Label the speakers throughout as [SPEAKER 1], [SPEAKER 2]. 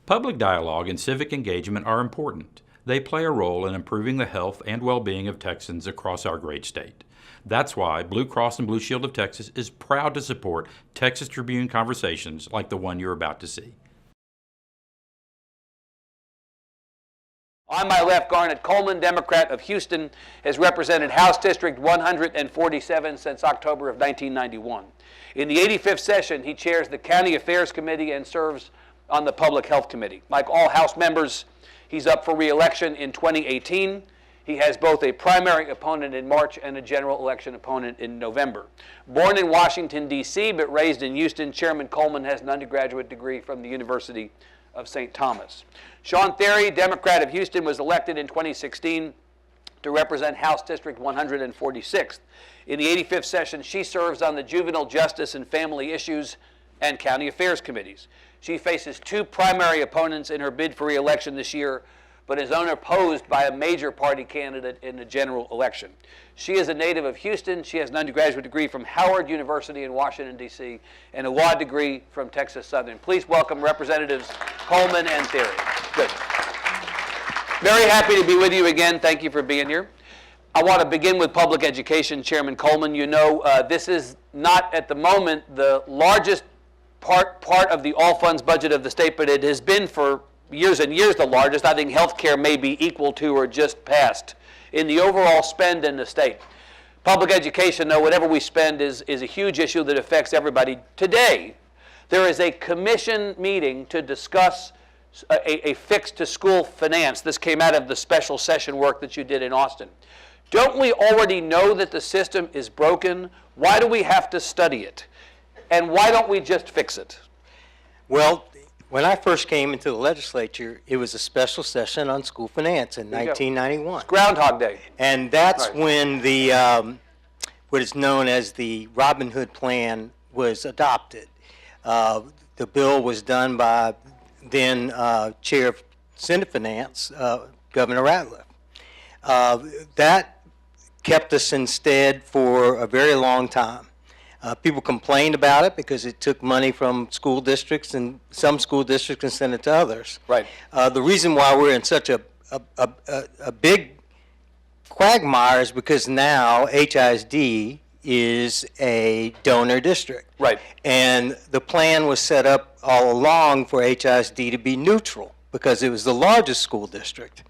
[SPEAKER 1] Public dialogue and civic engagement are important. They play a role in improving the health and well-being of Texans across our great state. That's why Blue Cross and Blue Shield of Texas is proud to support Texas Tribune conversations like the one you're about to see.
[SPEAKER 2] On my left, Garnet Coleman, Democrat of Houston, has represented House District 147 since October of 1991. In the 85th session, he chairs the County Affairs Committee and serves on the Public Health Committee. Like all House members, he's up for re-election in 2018. He has both a primary opponent in March and a general election opponent in November. Born in Washington, D.C., but raised in Houston, Chairman Coleman has an undergraduate degree from the University of St. Thomas. Shawn Thierry, Democrat of Houston, was elected in 2016 to represent House District 146th. In the 85th session, she serves on the Juvenile Justice and Family Issues and County Affairs Committees. She faces two primary opponents in her bid for re-election this year, but is unopposed by a major party candidate in the general election. She is a native of Houston. She has an undergraduate degree from Howard University in Washington, D.C., and a law degree from Texas Southern. Please welcome Representatives Coleman and Thierry. Good. Very happy to be with you again. Thank you for being here. I want to begin with public education, Chairman Coleman. You know, this is not at the moment the largest part of the all funds budget of the state, but it has been for years and years the largest. I think healthcare may be equal to or just past in the overall spend in the state. Public education, though, whatever we spend is a huge issue that affects everybody. Today, there is a commission meeting to discuss a fix to school finance. This came out of the special session work that you did in Austin. Don't we already know that the system is broken? Why do we have to study it? And why don't we just fix it?
[SPEAKER 3] Well, when I first came into the legislature, it was a special session on school finance in 1991.
[SPEAKER 2] It's Groundhog Day.
[SPEAKER 3] And that's when the what is known as the Robin Hood Plan was adopted. The bill was done by then Chair of Senate Finance, Governor Ratliff. That kept us in stead for a very long time. People complained about it because it took money from school districts, and some school districts and sent it to others.
[SPEAKER 2] Right.
[SPEAKER 3] The reason why we're in such a big quagmire is because now HISD is a donor district.
[SPEAKER 2] Right.
[SPEAKER 3] And the plan was set up all along for HISD to be neutral because it was the largest school district.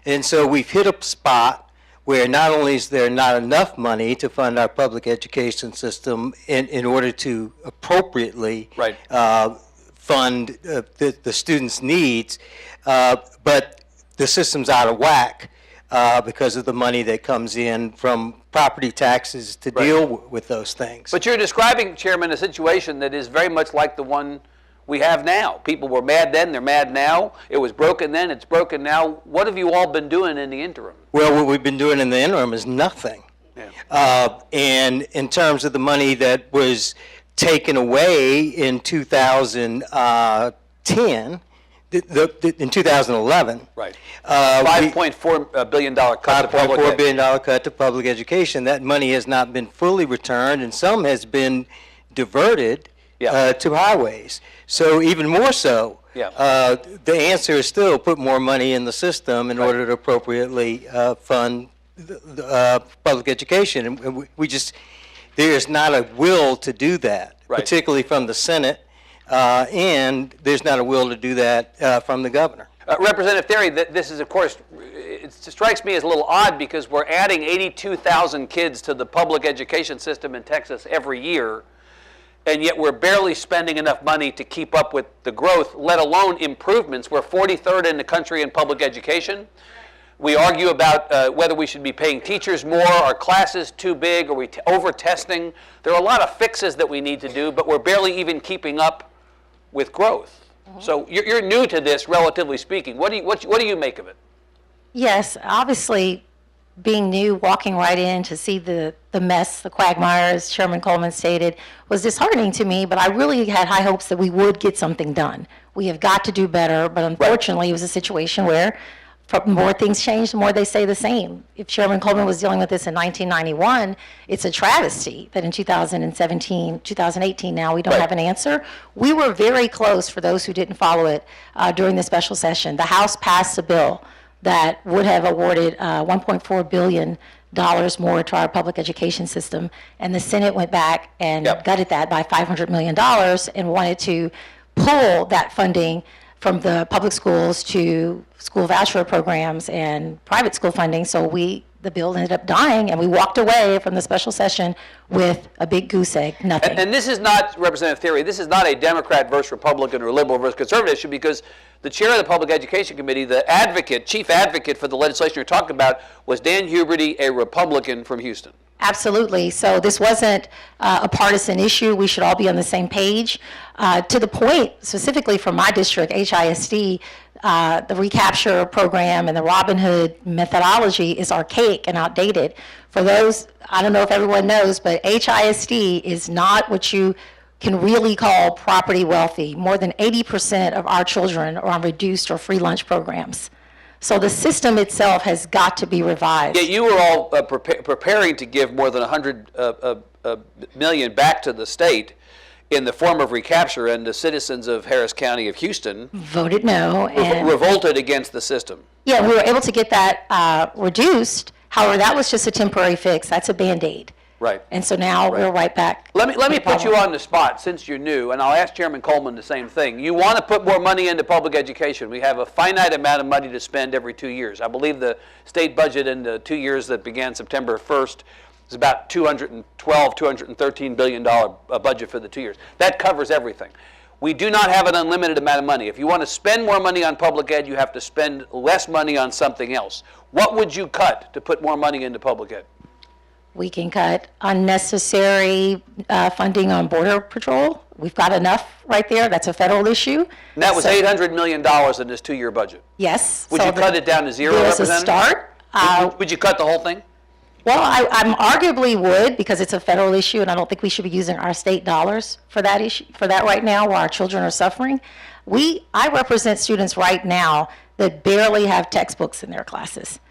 [SPEAKER 3] And so we've hit a spot where not only is there not enough money to fund our public education system in order to appropriately fund the students' needs, but the system's out of whack because of the money that comes in from property taxes to deal with those things.
[SPEAKER 2] But you're describing, Chairman, a situation that is very much like the one we have now. People were mad then, they're mad now. It was broken then, it's broken now. What have you all been doing in the interim?
[SPEAKER 3] Well, what we've been doing in the interim is nothing. Yeah. And in terms of the money that was taken away in 2010, in 2011,
[SPEAKER 2] right, $5.4 billion cut to public
[SPEAKER 3] $5.4 billion cut to public education. That money has not been fully returned, and some has been diverted to highways. So even more so, the answer is still put more money in the system in order to appropriately fund public education. And there is not a will to do that, particularly from the Senate, and there's not a will to do that from the governor.
[SPEAKER 2] Representative Thierry, this is, of course, it strikes me as a little odd because we're adding 82,000 kids to the public education system in Texas every year, and yet we're barely spending enough money to keep up with the growth, let alone improvements. We're 43rd in the country in public education. We argue about whether we should be paying teachers more, are classes too big, are we over-testing? There are a lot of fixes that we need to do, but we're barely even keeping up with growth. Mm-hmm. So you're new to this, relatively speaking. What do you make of it?
[SPEAKER 4] Yes, obviously, being new, walking right in to see the mess, the quagmire, as Chairman Coleman stated, was disheartening to me, but I really had high hopes that we would get something done. We have got to do better, but unfortunately it was a situation where The more things change, the more they say the same. If Chairman Coleman was dealing with this in 1991, it's a travesty that in 2017, 2018 now, we don't
[SPEAKER 2] Right.
[SPEAKER 4] have an answer. We were very close, for those who didn't follow it, during the special session. The House passed a bill that would have awarded $1.4 billion more to our public education system, and the Senate went back and
[SPEAKER 2] Yep.
[SPEAKER 4] gutted that by $500 million and wanted to pull that funding from the public schools to school voucher programs and private school funding. So the bill ended up dying, and we walked away from the special session with a big goose egg, nothing.
[SPEAKER 2] And this is not, Representative Thierry, this is not a Democrat versus Republican or liberal versus conservative issue, because the chair of the Public Education Committee, the advocate, chief advocate for the legislation you're talking about, was Dan Huberty, a Republican from Houston.
[SPEAKER 4] Absolutely. So this wasn't a partisan issue. We should all be on the same page. To the point, specifically for my district, HISD, the recapture program and the Robin Hood methodology is archaic and outdated. For those, I don't know if everyone knows, but HISD is not what you can really call property wealthy. More than 80% of our children are on reduced or free lunch programs. So the system itself has got to be revised.
[SPEAKER 2] Yet you were all preparing to give more than $100 million back to the state in the form of recapture, and the citizens of Harris County of Houston
[SPEAKER 4] Voted no. And
[SPEAKER 2] revolted against the system.
[SPEAKER 4] yeah, we were able to get that reduced. However, that was just a temporary fix. That's a Band-Aid.
[SPEAKER 2] Right.
[SPEAKER 4] And so now we're right back.
[SPEAKER 2] Let me put you on the spot, since you're new, and I'll ask Chairman Coleman the same thing. You want to put more money into public education. We have a finite amount of money to spend every 2 years. I believe the state budget in the 2 years that began September 1st is about $213 billion budget for the 2 years. That covers everything. We do not have an unlimited amount of money. If you want to spend more money on public ed, you have to spend less money on something else. What would you cut to put more money into public ed?
[SPEAKER 4] We can cut unnecessary funding on Border Patrol. We've got enough right there. That's a federal issue.
[SPEAKER 2] And that was
[SPEAKER 4] So-
[SPEAKER 2] $800 million in this 2-year budget.
[SPEAKER 4] Yes.
[SPEAKER 2] Would
[SPEAKER 4] so
[SPEAKER 2] you cut it down to zero,
[SPEAKER 4] There's a
[SPEAKER 2] Representative?
[SPEAKER 4] start.
[SPEAKER 2] Would you cut the whole thing?
[SPEAKER 4] Well, I'm arguably would, because it's a federal issue, and I don't think we should be using our state dollars for that issue, for that right now, while our children are suffering. I represent students right now that barely have textbooks in their classes.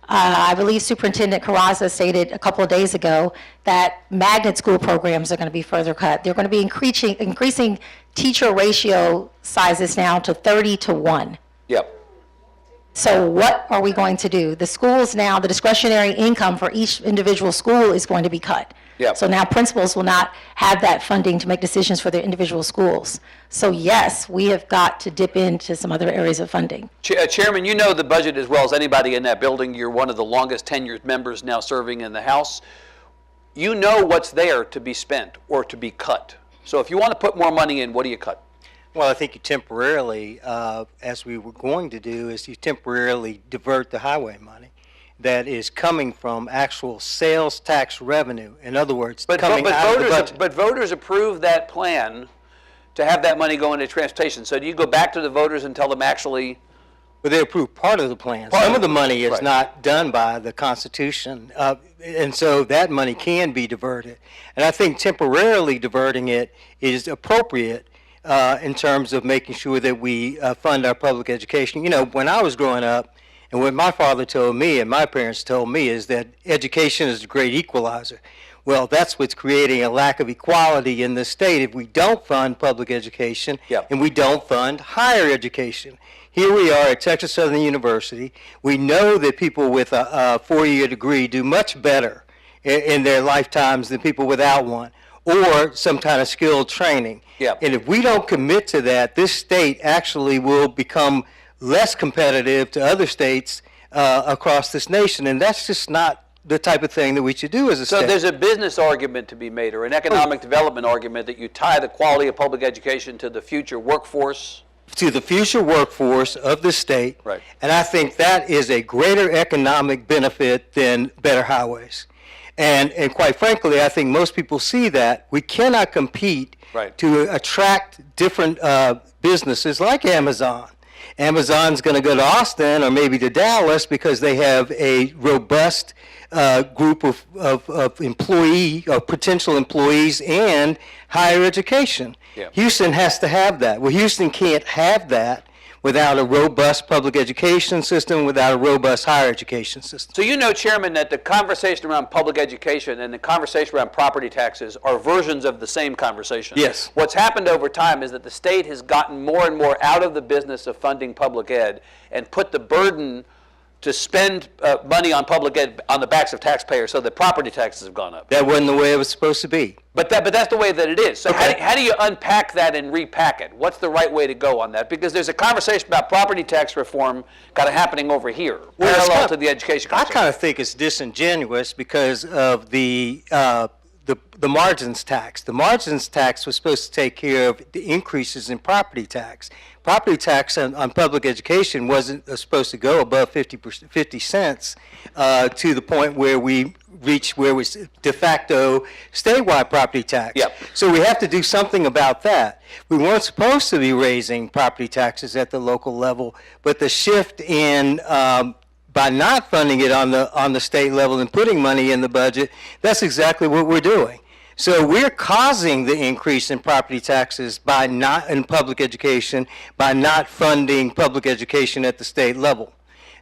[SPEAKER 4] I believe Superintendent Carranza stated a couple of days ago that magnet school programs are going to be further cut. They're going to be increasing teacher ratio sizes now to 30-1.
[SPEAKER 2] Yep.
[SPEAKER 4] So what are we going to do? The schools now, the discretionary income for each individual school is going to be cut.
[SPEAKER 2] Yep.
[SPEAKER 4] So now principals will not have that funding to make decisions for their individual schools. So yes, we have got to dip into some other areas of funding.
[SPEAKER 2] Chairman, you know the budget as well as anybody in that building. You're one of the longest tenured members now serving in the House. You know what's there to be spent or to be cut. So if you want to put more money in, what do you cut?
[SPEAKER 3] Well, I think you temporarily, as we were going to do, is you temporarily divert the highway money that is coming from actual sales tax revenue. In other words, coming out of the budget.
[SPEAKER 2] But voters approved that plan to have that money go into transportation. So do you go back to the voters and tell them actually?
[SPEAKER 3] But they approve part of the plan. Some of the money is not done by the Constitution, and so that money can be diverted. And I think temporarily diverting it is appropriate in terms of making sure that we fund our public education. You know, when I was growing up, and what my father told me and my parents told me is that education is a great equalizer. Well, that's what's creating a lack of equality in the state if we don't fund public education and we don't fund higher education. Here we are at Texas Southern University. We know that people with a 4-year degree do much better in their lifetimes than people without one, or some kind of skilled training. And if we don't commit to that, this state actually will become less competitive to other states across this nation, and that's just not the type of thing that we should do as a state.
[SPEAKER 2] So there's a business argument to be made, or an economic development argument, that you tie the quality of public education to the future workforce?
[SPEAKER 3] To the future workforce of the state.
[SPEAKER 2] Right.
[SPEAKER 3] And I think that is a greater economic benefit than better highways. And quite frankly, I think most people see that. We cannot compete to attract different businesses like Amazon. Amazon's going to go to Austin or maybe to Dallas because they have a robust group of potential employees and higher education. Houston has to have that. Well, Houston can't have that without a robust public education system, without a robust higher education system.
[SPEAKER 2] So you know, Chairman, that the conversation around public education and the conversation around property taxes are versions of the same conversation.
[SPEAKER 3] Yes.
[SPEAKER 2] What's happened over time is that the state has gotten more and more out of the business of funding public ed and put the burden to spend money on public ed on the backs of taxpayers, so that property taxes have gone up.
[SPEAKER 3] That wasn't the way it was supposed to be.
[SPEAKER 2] But that's the way that it is. So
[SPEAKER 3] Okay.
[SPEAKER 2] how do you unpack that and repack it? What's the right way to go on that? Because there's a conversation about property tax reform kind of happening over here, parallel to the education
[SPEAKER 3] I
[SPEAKER 2] conversation.
[SPEAKER 3] kind of think it's disingenuous because of the margins tax. The margins tax was supposed to take care of the increases in property tax. Property tax on public education wasn't supposed to go above 50 cents to the point where we reached where was de facto statewide property tax.
[SPEAKER 2] Yep.
[SPEAKER 3] So we have to do something about that. We weren't supposed to be raising property taxes at the local level, but the shift in by not funding it on the state level and putting money in the budget, that's exactly what we're doing. So we're causing the increase in property taxes by not in public education, by not funding public education at the state level.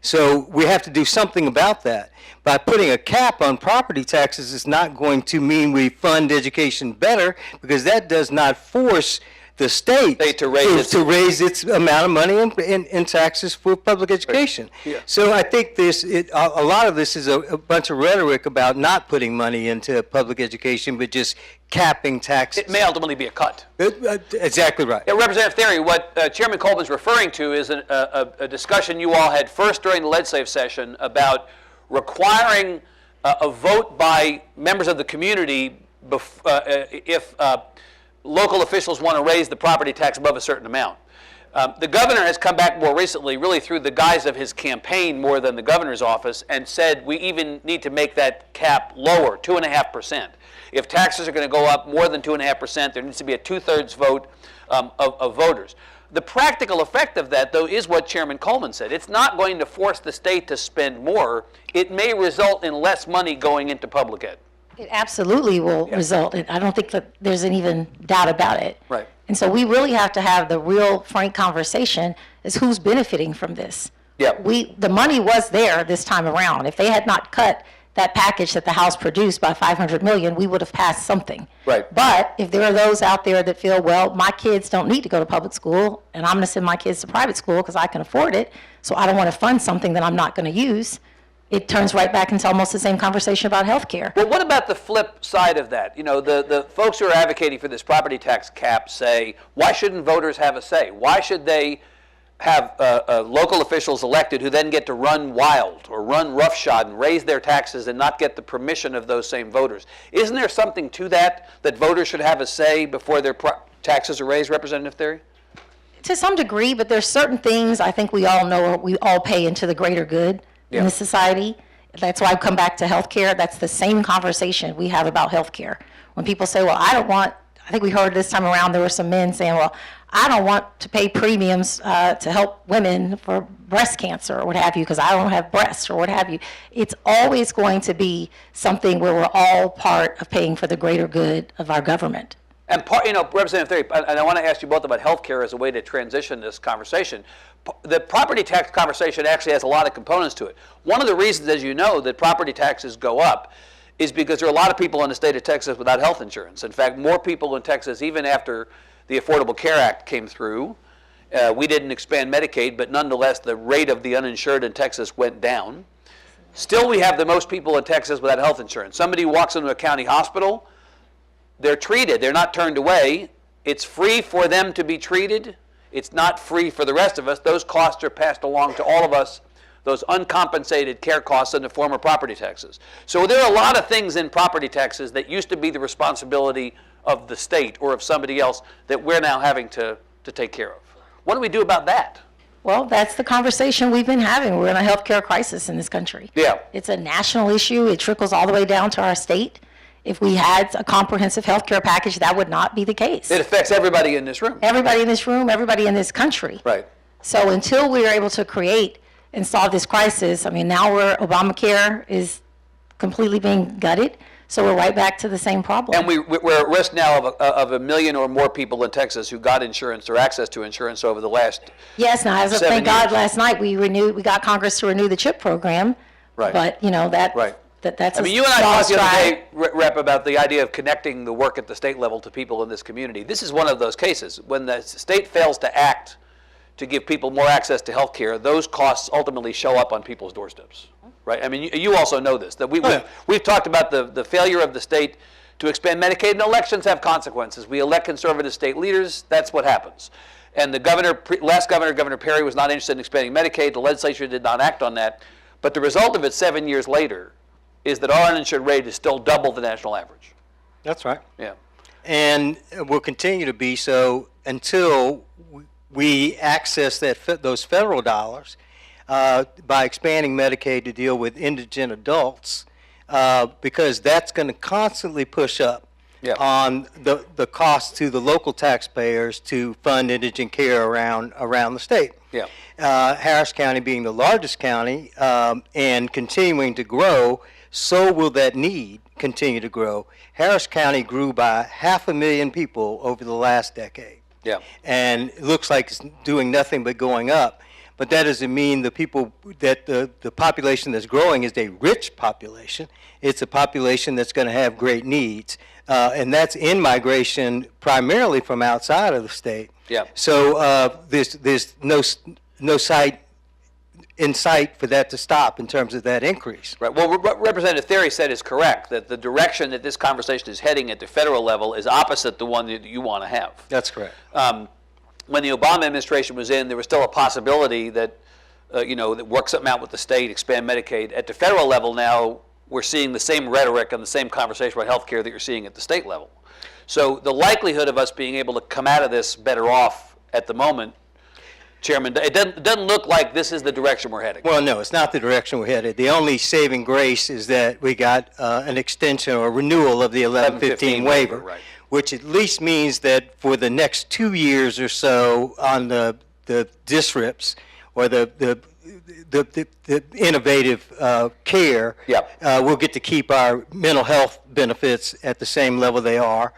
[SPEAKER 3] So we have to do something about that. By putting a cap on property taxes is not going to mean we fund education better, because that does not force the state
[SPEAKER 2] To raise
[SPEAKER 3] its amount of money in taxes for public education.
[SPEAKER 2] Yeah.
[SPEAKER 3] So I think a lot of this is a bunch of rhetoric about not putting money into public education, but just capping taxes.
[SPEAKER 2] It may ultimately be a cut.
[SPEAKER 3] Exactly right.
[SPEAKER 2] Yeah, Representative Thierry, what Chairman Coleman's referring to is a discussion you all had first during the legislative session about requiring a vote by members of the community if local officials want to raise the property tax above a certain amount. The governor has come back more recently, really through the guise of his campaign more than the governor's office, and said we even need to make that cap lower, 2.5%. If taxes are going to go up more than 2.5%, there needs to be a 2/3 vote of voters. The practical effect of that, though, is what Chairman Coleman said. It's not going to force the state to spend more. It may result in less money going into public ed.
[SPEAKER 4] It absolutely will result in, I don't think that there's an even doubt about it.
[SPEAKER 2] Right.
[SPEAKER 4] And so we really have to have the real frank conversation is who's benefiting from this.
[SPEAKER 2] Yeah.
[SPEAKER 4] The money was there this time around. If they had not cut that package that the House produced by $500 million, we would have passed something.
[SPEAKER 2] Right.
[SPEAKER 4] But if there are those out there that feel, well, my kids don't need to go to public school, and I'm going to send my kids to private school because I can afford it, so I don't want to fund something that I'm not going to use, it turns right back into almost the same conversation about health care.
[SPEAKER 2] Well, what about the flip side of that? You know, the folks who are advocating for this property tax cap say, why shouldn't voters have a say? Why should they have local officials elected who then get to run wild or run roughshod and raise their taxes and not get the permission of those same voters? Isn't there something to that voters should have a say before their taxes are raised, Representative Thierry?
[SPEAKER 4] To some degree, but there's certain things I think we all know we all pay into the greater good in the society. That's why I come back to healthcare. That's the same conversation we have about healthcare. When people say, well, I think we heard this time around, there were some men saying, well, I don't want to pay premiums to help women for breast cancer or what have you because I don't have breasts or what have you. It's always going to be something where we're all part of paying for the greater good of our government.
[SPEAKER 2] And Representative Thierry, and I want to ask you both about health care as a way to transition this conversation. The property tax conversation actually has a lot of components to it. One of the reasons, as you know, that property taxes go up is because there are a lot of people in the state of Texas without health insurance. In fact, more people in Texas, even after the Affordable Care Act came through, we didn't expand Medicaid, but nonetheless, the rate of the uninsured in Texas went down. Still, we have the most people in Texas without health insurance. Somebody walks into a county hospital, they're treated, they're not turned away. It's free for them to be treated. It's not free for the rest of us. Those costs are passed along to all of us, those uncompensated care costs in the form of property taxes. So there are a lot of things in property taxes that used to be the responsibility of the state or of somebody else that we're now having to take care of. What do we do about that?
[SPEAKER 4] Well, that's the conversation we've been having. We're in a healthcare crisis in this country.
[SPEAKER 2] Yeah.
[SPEAKER 4] It's a national issue. It trickles all the way down to our state. If we had a comprehensive health care package, that would not be the case.
[SPEAKER 2] It affects everybody in this room.
[SPEAKER 4] Everybody in this room, everybody in this country.
[SPEAKER 2] Right.
[SPEAKER 4] So until we are able to create and solve this crisis, I mean, now Obamacare is completely being gutted. So we're right back to the same problem.
[SPEAKER 2] And we're at risk now of a million or more people in Texas who got insurance or access to insurance over the last
[SPEAKER 4] Yes, now, as of
[SPEAKER 2] 7
[SPEAKER 4] thank God,
[SPEAKER 2] years.
[SPEAKER 4] last night we got Congress to renew the CHIP program.
[SPEAKER 2] Right.
[SPEAKER 4] But, you know,
[SPEAKER 2] Right.
[SPEAKER 4] that's
[SPEAKER 2] I
[SPEAKER 4] a
[SPEAKER 2] mean, you and I
[SPEAKER 4] long
[SPEAKER 2] talked the other
[SPEAKER 4] stride.
[SPEAKER 2] day, Rep, about the idea of connecting the work at the state level to people in this community. This is one of those cases. When the state fails to act to give people more access to health care, those costs ultimately show up on people's doorsteps, right? I mean, you also know this, that we've talked about the failure of the state to expand Medicaid, and elections have consequences. We elect conservative state leaders, that's what happens. And the last governor, Governor Perry, was not interested in expanding Medicaid. The legislature did not act on that. But the result of it 7 years later is that our uninsured rate is still double the national average.
[SPEAKER 3] That's right.
[SPEAKER 2] Yeah.
[SPEAKER 3] And will continue to be so until we access those federal dollars by expanding Medicaid to deal with indigent adults, because that's going to constantly push up on the cost to the local taxpayers to fund indigent care around the state.
[SPEAKER 2] Yeah.
[SPEAKER 3] Harris County being the largest county and continuing to grow, so will that need continue to grow. Harris County grew by 500,000 people over the last decade.
[SPEAKER 2] Yeah.
[SPEAKER 3] And it looks like it's doing nothing but going up. But that doesn't mean the people that the population that's growing is a rich population. It's a population that's going to have great needs. And that's in migration primarily from outside of the state.
[SPEAKER 2] Yeah.
[SPEAKER 3] So there's no sight in sight for that to stop in terms of that increase.
[SPEAKER 2] Right. Well, what Representative Thierry said is correct, that the direction that this conversation is heading at the federal level is opposite the one that you want to have.
[SPEAKER 3] That's correct.
[SPEAKER 2] When the Obama administration was in, there was still a possibility that, that work something out with the state, expand Medicaid. At the federal level now, we're seeing the same rhetoric and the same conversation about health care that you're seeing at the state level. So the likelihood of us being able to come out of this better off at the moment, Chairman, it doesn't look like this is the direction we're heading.
[SPEAKER 3] Well, no, it's not the direction we're headed. The only saving grace is that we got an extension or renewal of the 1115 waiver,
[SPEAKER 2] right.
[SPEAKER 3] which at least means that for the next 2 years or so on the disrips or the innovative care, we'll get to keep our mental health benefits at the same level they are,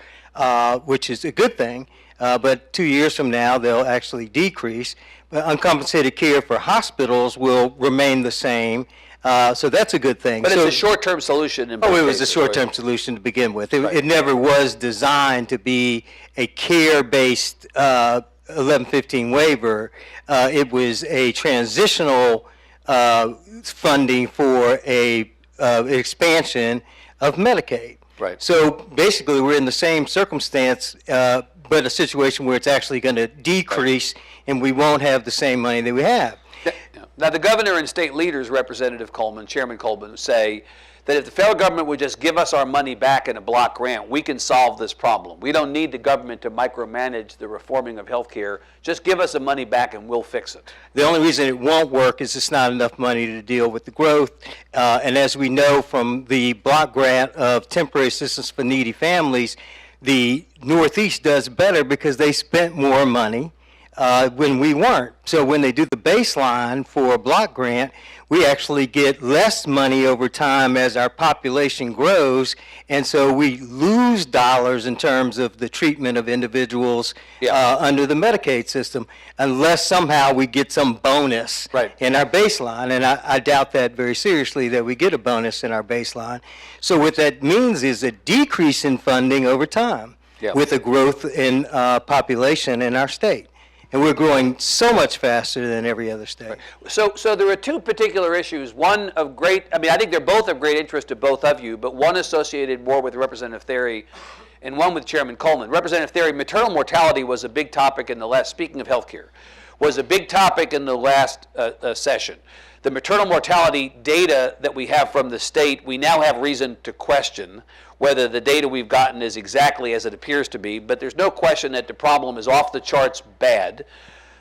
[SPEAKER 3] which is a good thing. But 2 years from now, they'll actually decrease. But uncompensated care for hospitals will remain the same. So that's a good thing.
[SPEAKER 2] But it's a short-term solution in both
[SPEAKER 3] it was a
[SPEAKER 2] cases,
[SPEAKER 3] short-term
[SPEAKER 2] right?
[SPEAKER 3] solution to begin with. It never was designed to be a care-based 1115 waiver. It was a transitional funding for a expansion of Medicaid.
[SPEAKER 2] Right.
[SPEAKER 3] So basically, we're in the same circumstance, but a situation where it's actually going to decrease, and we won't have the same money that we have.
[SPEAKER 2] Now, the governor and state leaders, Representative Coleman, Chairman Coleman, say that if the federal government would just give us our money back in a block grant, we can solve this problem. We don't need the government to micromanage the reforming of health care. Just give us the money back and we'll fix it.
[SPEAKER 3] The only reason it won't work is it's not enough money to deal with the growth. And as we know from the block grant of temporary assistance for needy families, the Northeast does better because they spent more money when we weren't. So when they do the baseline for a block grant, we actually get less money over time as our population grows, and so we lose dollars in terms of the treatment of individuals under the Medicaid system, unless somehow we get some bonus in our baseline, and I doubt that very seriously that we get a bonus in our baseline. So what that means is a decrease in funding over time with a growth in population in our state. And we're growing so much faster than every other state.
[SPEAKER 2] So there are two particular issues. One of great, I think they're both of great interest to both of you, but one associated more with Representative Thierry and one with Chairman Coleman. Representative Thierry, maternal mortality was a big topic in the last, speaking of health care, was a big topic in the last session. The maternal mortality data that we have from the state, we now have reason to question whether the data we've gotten is exactly as it appears to be, but there's no question that the problem is off the charts bad,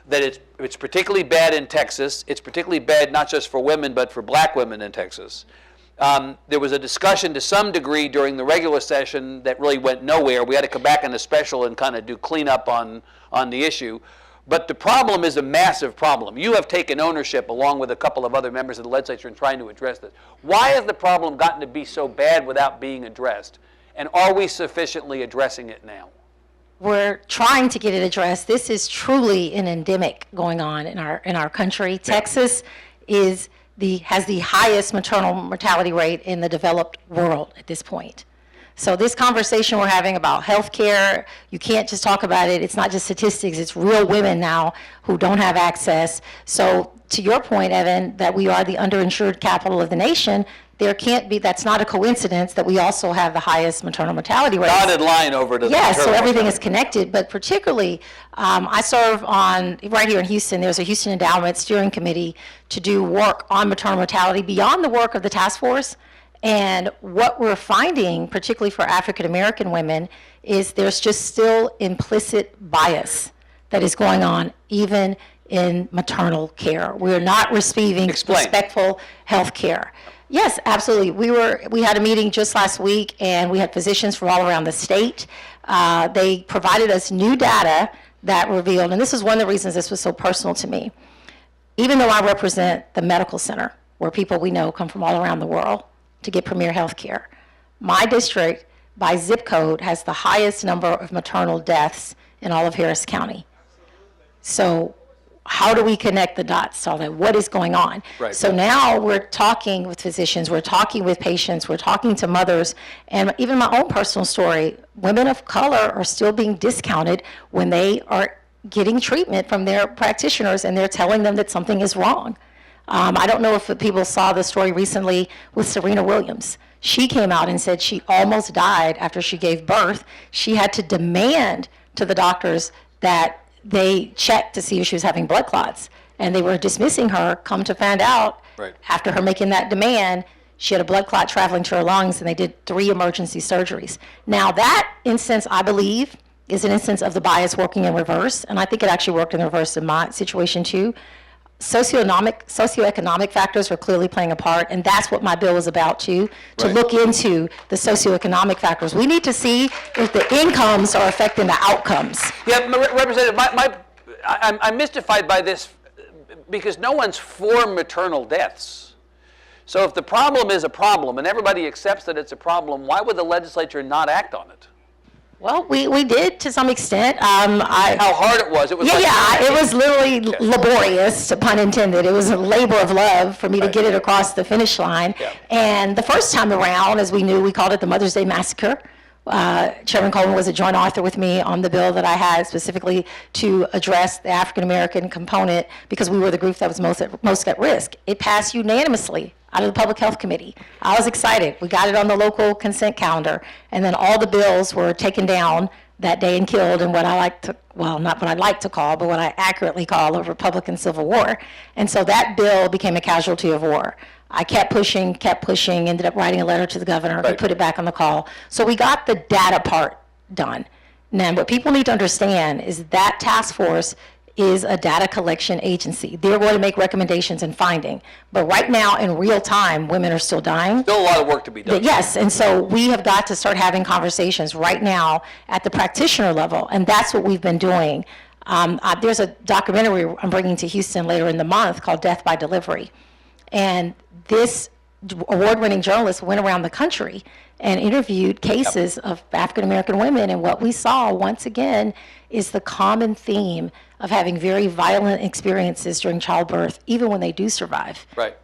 [SPEAKER 2] that it's particularly bad in Texas. It's particularly bad not just for women, but for black women in Texas. There was a discussion to some degree during the regular session that really went nowhere. We had to come back in a special and kind of do cleanup on the issue. But the problem is a massive problem. You have taken ownership, along with a couple of other members of the legislature, in trying to address this. Why has the problem gotten to be so bad without being addressed? And are we sufficiently addressing it now?
[SPEAKER 4] We're trying to get it addressed. This is truly an endemic going on in our country. Texas has the highest maternal mortality rate in the developed world at this point. So this conversation we're having about health care, you can't just talk about it. It's not just statistics. It's real women now who don't have access. So to your point, Evan, that we are the underinsured capital of the nation, there can't be, that's not a coincidence that we also have the highest maternal mortality rate.
[SPEAKER 2] Dotted line over to the
[SPEAKER 4] Yes, so
[SPEAKER 2] maternal
[SPEAKER 4] everything
[SPEAKER 2] mortality.
[SPEAKER 4] is connected, but particularly, I serve right here in Houston, there's a Houston Endowment Steering Committee to do work on maternal mortality beyond the work of the task force. And what we're finding, particularly for African American women, is there's just still implicit bias that is going on even in maternal care. We're not receiving
[SPEAKER 2] Explain.
[SPEAKER 4] respectful health care. Yes, absolutely. We had a meeting just last week, and we had physicians from all around the state. They provided us new data that revealed, and this is one of the reasons this was so personal to me. Even though I represent the medical center, where people we know come from all around the world to get premier health care, my district, by zip code, has the highest number of maternal deaths in all of Harris County. So how do we connect the dots to all that? What is going on?
[SPEAKER 2] Right.
[SPEAKER 4] So now we're talking with physicians, we're talking with patients, we're talking to mothers, and even my own personal story, women of color are still being discounted when they are getting treatment from their practitioners and they're telling them that something is wrong. I don't know if people saw the story recently with Serena Williams. She came out and said she almost died after she gave birth. She had to demand to the doctors that they check to see if she was having blood clots, and they were dismissing her. Come to find out,
[SPEAKER 2] Right.
[SPEAKER 4] after her making that demand, she had a blood clot traveling to her lungs, and they did 3 emergency surgeries. Now that instance, I believe, is an instance of the bias working in reverse, and I think it actually worked in reverse in my situation too. Socioeconomic factors are clearly playing a part, and that's what my bill is about too, to
[SPEAKER 2] Right.
[SPEAKER 4] look into the socioeconomic factors. We need to see if the incomes are affecting the outcomes.
[SPEAKER 2] Yeah, Representative, I'm mystified by this because no one's for maternal deaths. So if the problem is a problem and everybody accepts that it's a problem, why would the legislature not act on it?
[SPEAKER 4] Well, we did to some extent.
[SPEAKER 2] How hard it was? It was
[SPEAKER 4] It was literally laborious, pun intended. It was a labor of love for me to get it across the finish line.
[SPEAKER 2] Yeah.
[SPEAKER 4] And the first time around, as we knew, we called it the Mother's Day Massacre. Chairman Coleman was a joint author with me on the bill that I had specifically to address the African American component because we were the group that was most at risk. It passed unanimously out of the Public Health Committee. I was excited. We got it on the local consent calendar, and then all the bills were taken down that day and killed in what I like to, well, not what I like to call, but what I accurately call a Republican Civil War. And so that bill became a casualty of war. I kept pushing, ended up writing a letter to the governor, who
[SPEAKER 2] Right.
[SPEAKER 4] put it back on the call. So we got the data part done. Now, what people need to understand is that task force is a data collection agency. They're going to make recommendations and finding. But right now, in real time, women are still dying.
[SPEAKER 2] Still a lot of work to be done.
[SPEAKER 4] Yes, and so we have got to start having conversations right now at the practitioner level, and that's what we've been doing. There's a documentary I'm bringing to Houston later in the month called Death by Delivery. And this award-winning journalist went around the country and interviewed cases of African-American women, and what we saw, once again, is the common theme of having very violent experiences during childbirth, even when they do survive.
[SPEAKER 2] Right.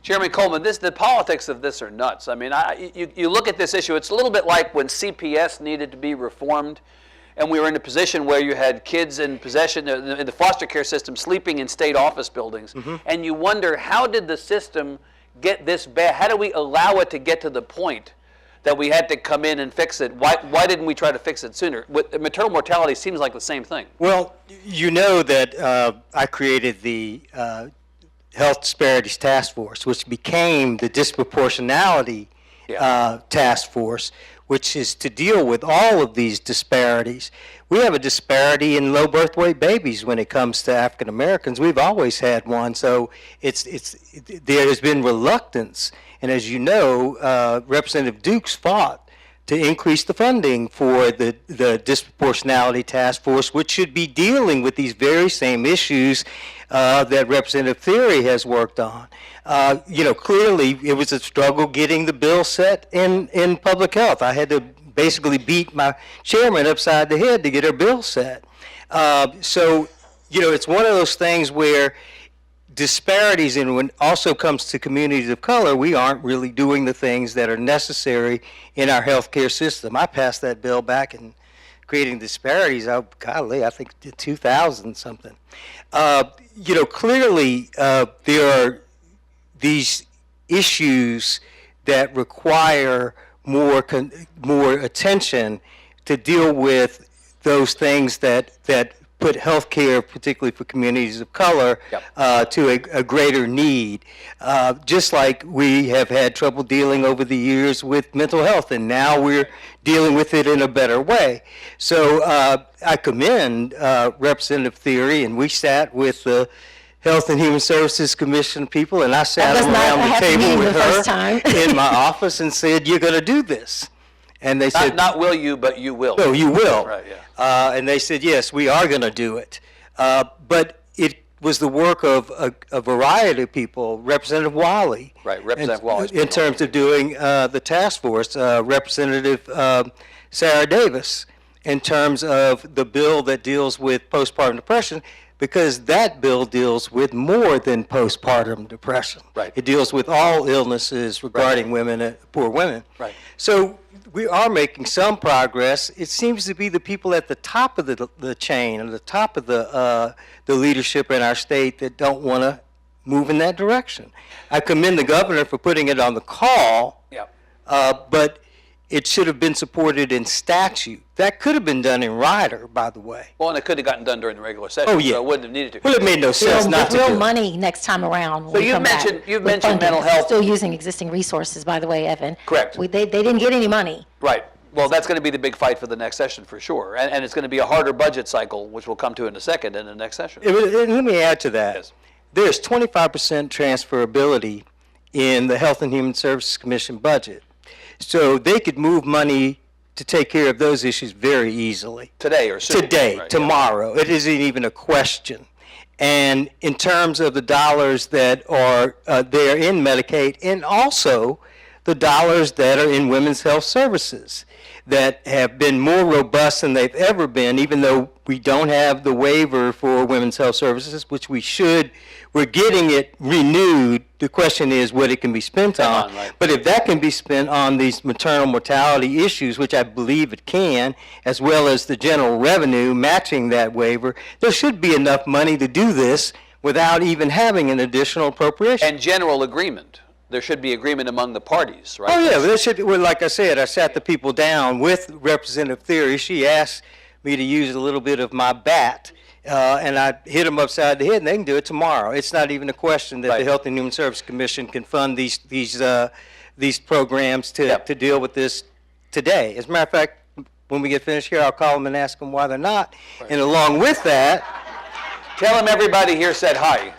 [SPEAKER 2] Chairman Coleman, the politics of this are nuts. I mean, you look at this issue, it's a little bit like when CPS needed to be reformed, and we were in a position where you had kids in possession in the foster care system sleeping in state office buildings, and you wonder, how did the system get this bad? How do we allow it to get to the point that we had to come in and fix it? Why didn't we try to fix it sooner? Maternal mortality seems like the same thing.
[SPEAKER 3] Well, you know that I created the Health Disparities Task Force, which became the Disproportionality Task Force, which is to deal with all of these disparities. We have a disparity in low birth weight babies when it comes to African Americans. We've always had one, so there has been reluctance. And as you know, Representative Dukes fought to increase the funding for the disproportionality task force, which should be dealing with these very same issues that Representative Thierry has worked on. Clearly it was a struggle getting the bill set in public health. I had to basically beat my chairman upside the head to get her bill set. It's one of those things where disparities, and when it also comes to communities of color, we aren't really doing the things that are necessary in our healthcare system. I passed that bill back in creating disparities, I think 2000 something. Clearly there are these issues that require more attention to deal with those things that put healthcare, particularly for communities of color, to a greater need. Just like we have had trouble dealing over the years with mental health, and now we're dealing with it in a better way. So I commend Representative Thierry, and we sat with the Health and Human Services Commission people, and I sat around the table with her in my office and said, "You're going to do this." And they said,
[SPEAKER 2] not will you, but you will.
[SPEAKER 3] No, you will.
[SPEAKER 2] Right, yeah.
[SPEAKER 3] And they said, yes, we are going to do it. But it was the work of a variety of people, Representative Wiley.
[SPEAKER 2] Right, Representative Wiley.
[SPEAKER 3] In terms of doing the task force, Representative Sarah Davis, in terms of the bill that deals with postpartum depression, because that bill deals with more than postpartum depression.
[SPEAKER 2] Right.
[SPEAKER 3] It deals with all illnesses regarding women, poor women.
[SPEAKER 2] Right.
[SPEAKER 3] So we are making some progress. It seems to be the people at the top of the chain, and the top of the leadership in our state that don't want to move in that direction. I commend the governor for putting it on the call, but it should have been supported in statute. That could have been done in rider, by the way.
[SPEAKER 2] Well, and it could have gotten done during the regular session,
[SPEAKER 3] Oh, yeah.
[SPEAKER 2] so it wouldn't have needed to.
[SPEAKER 3] Well, it made no sense not to do
[SPEAKER 4] real
[SPEAKER 3] it.
[SPEAKER 4] money next time around. when
[SPEAKER 2] So
[SPEAKER 4] we
[SPEAKER 2] you've
[SPEAKER 4] come back
[SPEAKER 2] mentioned
[SPEAKER 4] with
[SPEAKER 2] mentioned mental
[SPEAKER 4] funding.
[SPEAKER 2] health.
[SPEAKER 4] Still using existing resources, by the way, Evan.
[SPEAKER 2] Correct.
[SPEAKER 4] They didn't get any money.
[SPEAKER 2] Right. Well, that's going to be the big fight for the next session for sure. And it's going to be a harder budget cycle, which we'll come to in a second in the next session.
[SPEAKER 3] And let me add to that.
[SPEAKER 2] Yes.
[SPEAKER 3] There's 25% transferability in the Health and Human Services Commission budget. So they could move money to take care of those issues very easily.
[SPEAKER 2] Today or soon.
[SPEAKER 3] Today,
[SPEAKER 2] Right,
[SPEAKER 3] tomorrow. It isn't even a question. And in terms of the dollars that are there in Medicaid, and also the dollars that are in women's health services that have been more robust than they've ever been, even though we don't have the waiver for women's health services, which we should. We're getting it renewed. The question is what it can be spent on.
[SPEAKER 2] Right.
[SPEAKER 3] But if that can be spent on these maternal mortality issues, which I believe it can, as well as the general revenue matching that waiver, there should be enough money to do this without even having an additional appropriation.
[SPEAKER 2] And general agreement. There should be agreement among the parties, right?
[SPEAKER 3] Oh, yeah, there should, well, like I said, I sat the people down with Representative Thierry. She asked me to use a little bit of my bat, and I hit them upside the head, and they can do it tomorrow. It's not even a question that
[SPEAKER 2] Right.
[SPEAKER 3] the Health and Human Services Commission can fund these programs to deal with this today. As a matter of fact, when we get finished here, I'll call them and ask them why they're not. Right. And along with that,
[SPEAKER 2] Tell them everybody here said hi.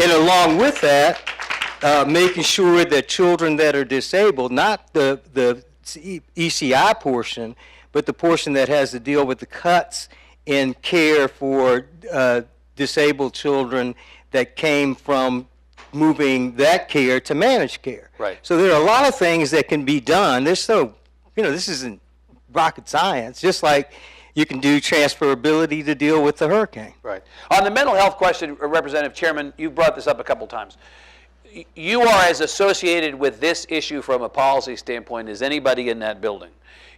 [SPEAKER 3] and along with that, making sure that children that are disabled, not the ECI portion, but the portion that has to deal with the cuts in care for disabled children that came from moving that care to managed care.
[SPEAKER 2] Right.
[SPEAKER 3] So there are a lot of things that can be done. This isn't rocket science, just like you can do transferability to deal with the hurricane.
[SPEAKER 2] Right. On the mental health question, Representative Chairman, you brought this up a couple times. You are as associated with this issue from a policy standpoint as anybody in that building.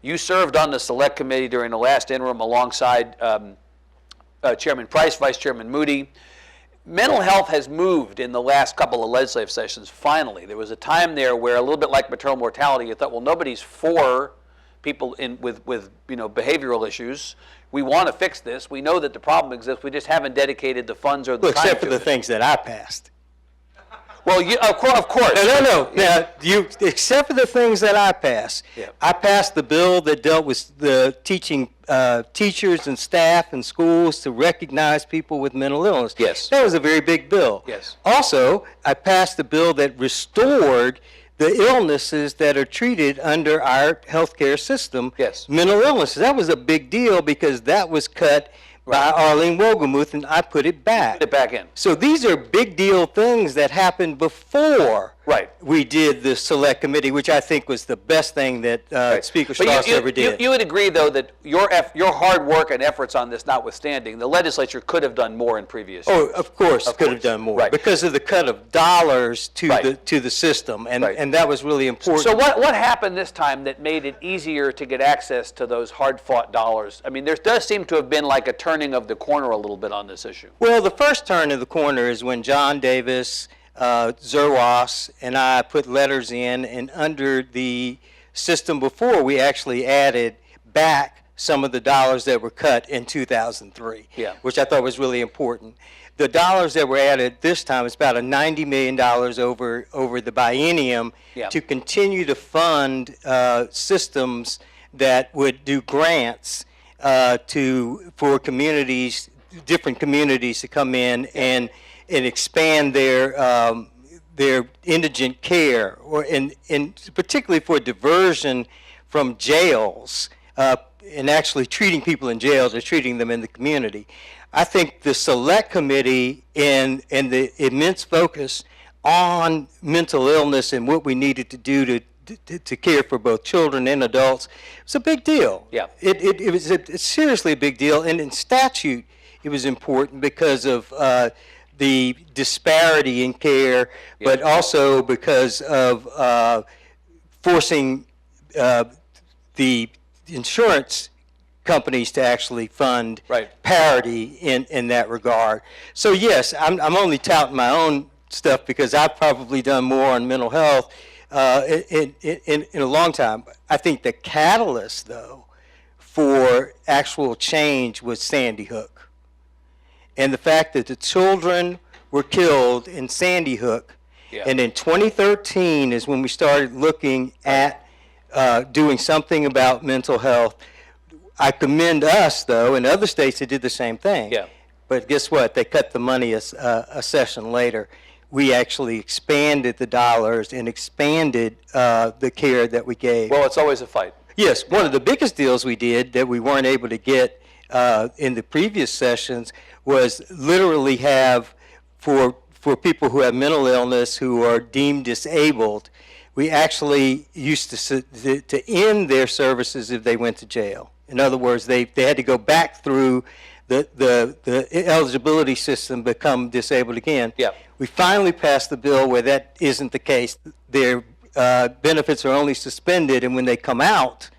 [SPEAKER 2] You served on the select committee during the last interim alongside Chairman Price, Vice Chairman Moody. Mental health has moved in the last couple of legislative sessions, finally. There was a time there where, a little bit like maternal mortality, you thought, well, nobody's for people with behavioral issues. We want to fix this. We know that the problem exists. We just haven't dedicated the funds or the time
[SPEAKER 3] Except for
[SPEAKER 2] to
[SPEAKER 3] the
[SPEAKER 2] it.
[SPEAKER 3] things that I passed.
[SPEAKER 2] Well, of course.
[SPEAKER 3] No. Now, except for the things that I passed.
[SPEAKER 2] Yeah.
[SPEAKER 3] I passed the bill that dealt with the teaching teachers and staff in schools to recognize people with mental illness.
[SPEAKER 2] Yes.
[SPEAKER 3] That was a very big bill.
[SPEAKER 2] Yes.
[SPEAKER 3] Also, I passed the bill that restored the illnesses that are treated under our healthcare system.
[SPEAKER 2] Yes.
[SPEAKER 3] Mental illnesses. That was a big deal because that was cut by Arlene Wogelmuth, and I put it back.
[SPEAKER 2] Put it back in.
[SPEAKER 3] So these are big deal things that happened before
[SPEAKER 2] Right.
[SPEAKER 3] we did the select committee, which I think was the best thing that Speaker
[SPEAKER 2] But
[SPEAKER 3] Strauss ever did.
[SPEAKER 2] You would agree, though, that your hard work and efforts on this notwithstanding, the legislature could have done more in previous years.
[SPEAKER 3] Oh, of course, could have done more
[SPEAKER 2] Right.
[SPEAKER 3] because of the cut of dollars to
[SPEAKER 2] Right.
[SPEAKER 3] the system, and
[SPEAKER 2] Right.
[SPEAKER 3] and that was really important.
[SPEAKER 2] So what happened this time that made it easier to get access to those hard-fought dollars? I mean, there does seem to have been like a turning of the corner a little bit on this issue.
[SPEAKER 3] Well, the first turn of the corner is when John Davis, Zerwas, and I put letters in, and under the system before, we actually added back some of the dollars that were cut in 2003, which I thought was really important. The dollars that were added this time is about a $90 million over the biennium to continue to fund systems that would do grants for communities, different communities to come in and expand their indigent care, and particularly for diversion from jails, and actually treating people in jails or treating them in the community. I think the select committee and the immense focus on mental illness and what we needed to do to care for both children and adults was a big deal.
[SPEAKER 2] Yeah.
[SPEAKER 3] It was seriously a big deal, and in statute it was important because of the disparity in care, but also because of forcing the insurance companies to actually fund parity in that regard. So yes, I'm only touting my own stuff because I've probably done more on mental health in a long time. I think the catalyst, though, for actual change was Sandy Hook. And the fact that the children were killed in Sandy Hook, and in 2013 is when we started looking at doing something about mental health. I commend us, though, and other states that did the same thing.
[SPEAKER 2] Yeah.
[SPEAKER 3] But guess what? They cut the money a session later. We actually expanded the dollars and expanded the care that we gave.
[SPEAKER 2] Well, it's always a fight.
[SPEAKER 3] Yes, one of the biggest deals we did that we weren't able to get in the previous sessions was literally have for people who have mental illness who are deemed disabled, we actually used to end their services if they went to jail. In other words, they had to go back through the eligibility system, become disabled again.
[SPEAKER 2] Yeah.
[SPEAKER 3] We finally passed the bill where that isn't the case. Their benefits are only suspended, and when they come out,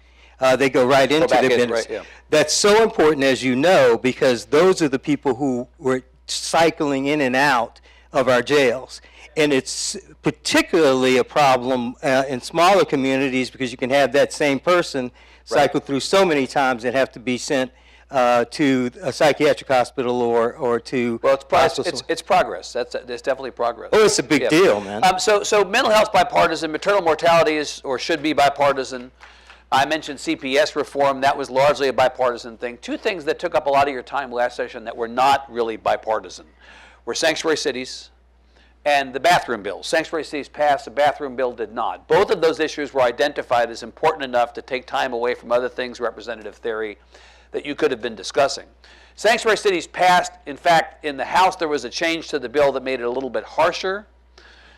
[SPEAKER 3] they go right into their benefits.
[SPEAKER 2] Right, yeah.
[SPEAKER 3] That's so important, as you know, because those are the people who were cycling in and out of our jails. And it's particularly a problem in smaller communities because you can have that same person cycle through so many times and have to be sent to a psychiatric hospital or to
[SPEAKER 2] It's progress. That's definitely progress.
[SPEAKER 3] Oh, it's a big deal, man.
[SPEAKER 2] So mental health's bipartisan. Maternal mortality is or should be bipartisan. I mentioned CPS reform. That was largely a bipartisan thing. Two things that took up a lot of your time last session that were not really bipartisan were sanctuary cities and the bathroom bill. Sanctuary cities passed, the bathroom bill did not. Both of those issues were identified as important enough to take time away from other things, Representative Thierry, that you could have been discussing. Sanctuary cities passed. In fact, in the House, there was a change to the bill that made it a little bit harsher,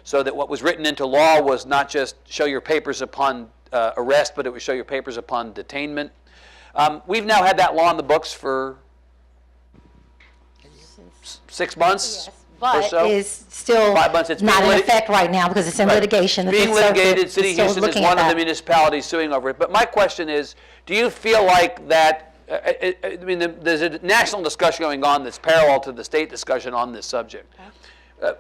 [SPEAKER 2] so that what was written into law was not just show your papers upon arrest, but it would show your papers upon detainment. We've now had that law in the books for 6 months.
[SPEAKER 4] Yes, but
[SPEAKER 2] or so.
[SPEAKER 4] is still
[SPEAKER 2] 5 months. It's
[SPEAKER 4] not
[SPEAKER 2] being
[SPEAKER 4] in effect right now because it's in litigation. The
[SPEAKER 2] Being
[SPEAKER 4] Fifth Circuit
[SPEAKER 2] litigated. City of
[SPEAKER 4] still
[SPEAKER 2] Houston is
[SPEAKER 4] looking at
[SPEAKER 2] one of the
[SPEAKER 4] that.
[SPEAKER 2] municipalities suing over it. But my question is, do you feel like that, I mean, there's a national discussion going on that's parallel to the state discussion on this subject.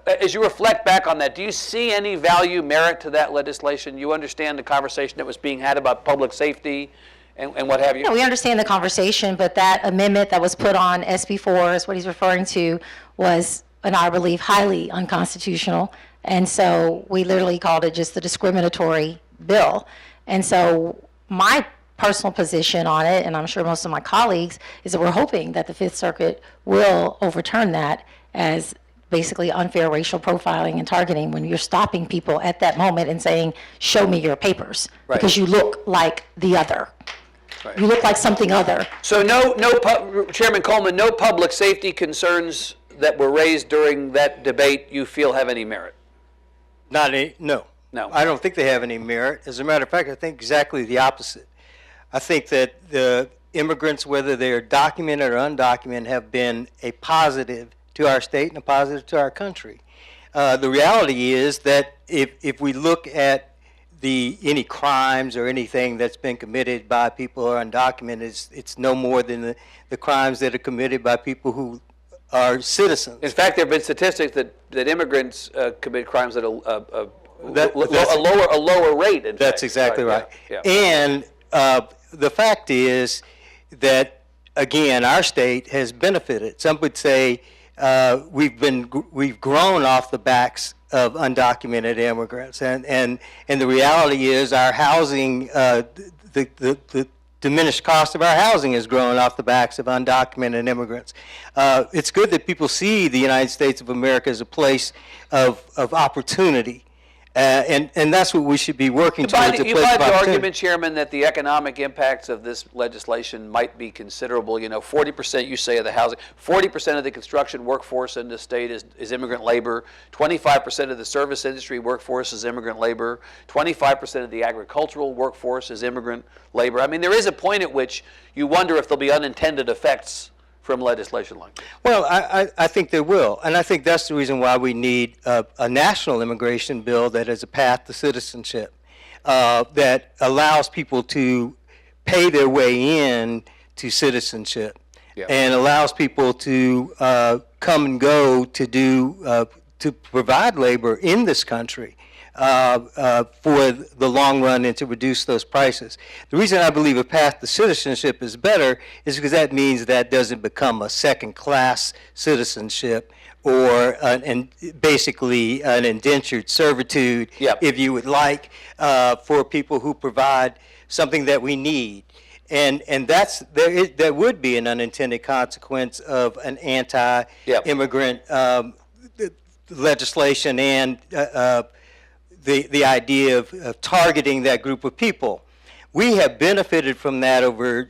[SPEAKER 2] As you reflect back on that, do you see any value, merit to that legislation? You understand the conversation that was being had about public safety and what have you?
[SPEAKER 4] No, we understand the conversation, but that amendment that was put on SB 4 is what he's referring to was, and I believe, highly unconstitutional. And so we literally called it just the discriminatory bill. And so my personal position on it, and I'm sure most of my colleagues, is that we're hoping that the Fifth Circuit will overturn that as basically unfair racial profiling and targeting when you're stopping people at that moment and saying, show me your papers,
[SPEAKER 2] Right.
[SPEAKER 4] because you look like the other.
[SPEAKER 2] Right.
[SPEAKER 4] You look like something other.
[SPEAKER 2] So Chairman Coleman, no public safety concerns that were raised during that debate you feel have any merit?
[SPEAKER 3] No.
[SPEAKER 2] No.
[SPEAKER 3] I don't think they have any merit. As a matter of fact, I think exactly the opposite. I think that the immigrants, whether they're documented or undocumented, have been a positive to our state and a positive to our country. The reality is that if we look at any crimes or anything that's been committed by people who are undocumented, it's no more than the crimes that are committed by people who are citizens.
[SPEAKER 2] In fact, there have been statistics that immigrants commit crimes at a lower rate.
[SPEAKER 3] That's exactly right.
[SPEAKER 2] Yeah.
[SPEAKER 3] And the fact is that, again, our state has benefited. Some would say we've grown off the backs of undocumented immigrants, and the reality is our housing, the diminished cost of our housing has grown off the backs of undocumented immigrants. It's good that people see the United States of America as a place of opportunity. And that's what we should be working towards.
[SPEAKER 2] You buy the argument, Chairman, that the economic impacts of this legislation might be considerable. 40%, you say, of the housing, 40% of the construction workforce in the state is immigrant labor, 25% of the service industry workforce is immigrant labor, 25% of the agricultural workforce is immigrant labor. I mean, there is a point at which you wonder if there'll be unintended effects from legislation like this.
[SPEAKER 3] Well, I think there will, and I think that's the reason why we need a national immigration bill that is a path to citizenship, that allows people to pay their way in to citizenship, and allows people to come and go to provide labor in this country for the long run and to reduce those prices. The reason I believe a path to citizenship is better is because that means that doesn't become a second-class citizenship or basically an indentured servitude, if you would like, for people who provide something that we need. And that would be an unintended consequence of an anti-immigrant legislation and the idea of targeting that group of people. We have benefited from that over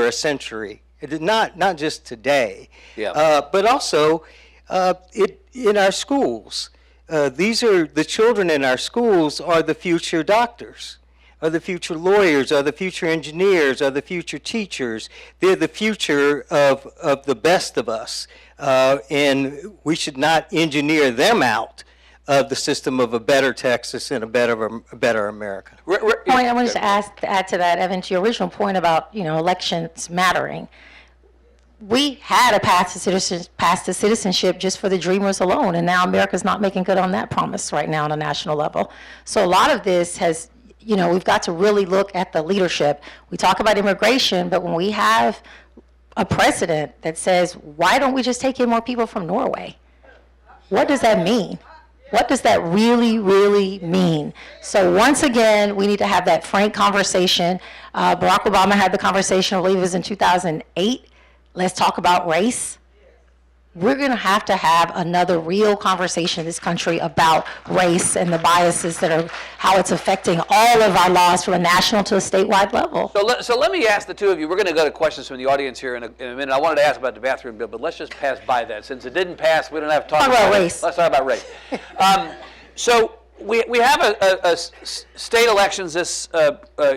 [SPEAKER 3] a century. Not just today, but also in our schools. The children in our schools are the future doctors, are the future lawyers, are the future engineers, are the future teachers. They're the future of the best of us, and we should not engineer them out of the system of a better Texas and a better America.
[SPEAKER 4] I wanted to add to that, Evan, to your original point about elections mattering. We had a path to citizenship just for the dreamers alone, and now America's not making good on that promise right now on a national level. So a lot of this has, we've got to really look at the leadership. We talk about immigration, but when we have a president that says, why don't we just take in more people from Norway? What does that mean? What does that really, really mean? So once again, we need to have that frank conversation. Barack Obama had the conversation, I believe it was in 2008. Let's talk about race. We're going to have another real conversation in this country about race and the biases how it's affecting all of our laws from a national to a statewide level.
[SPEAKER 2] So let me ask the two of you. We're going to go to questions from the audience here in a minute. I wanted to ask about the bathroom bill, but let's just pass by that. Since it didn't pass, we don't have to talk about
[SPEAKER 4] race.
[SPEAKER 2] Let's talk about race. So we have a state elections this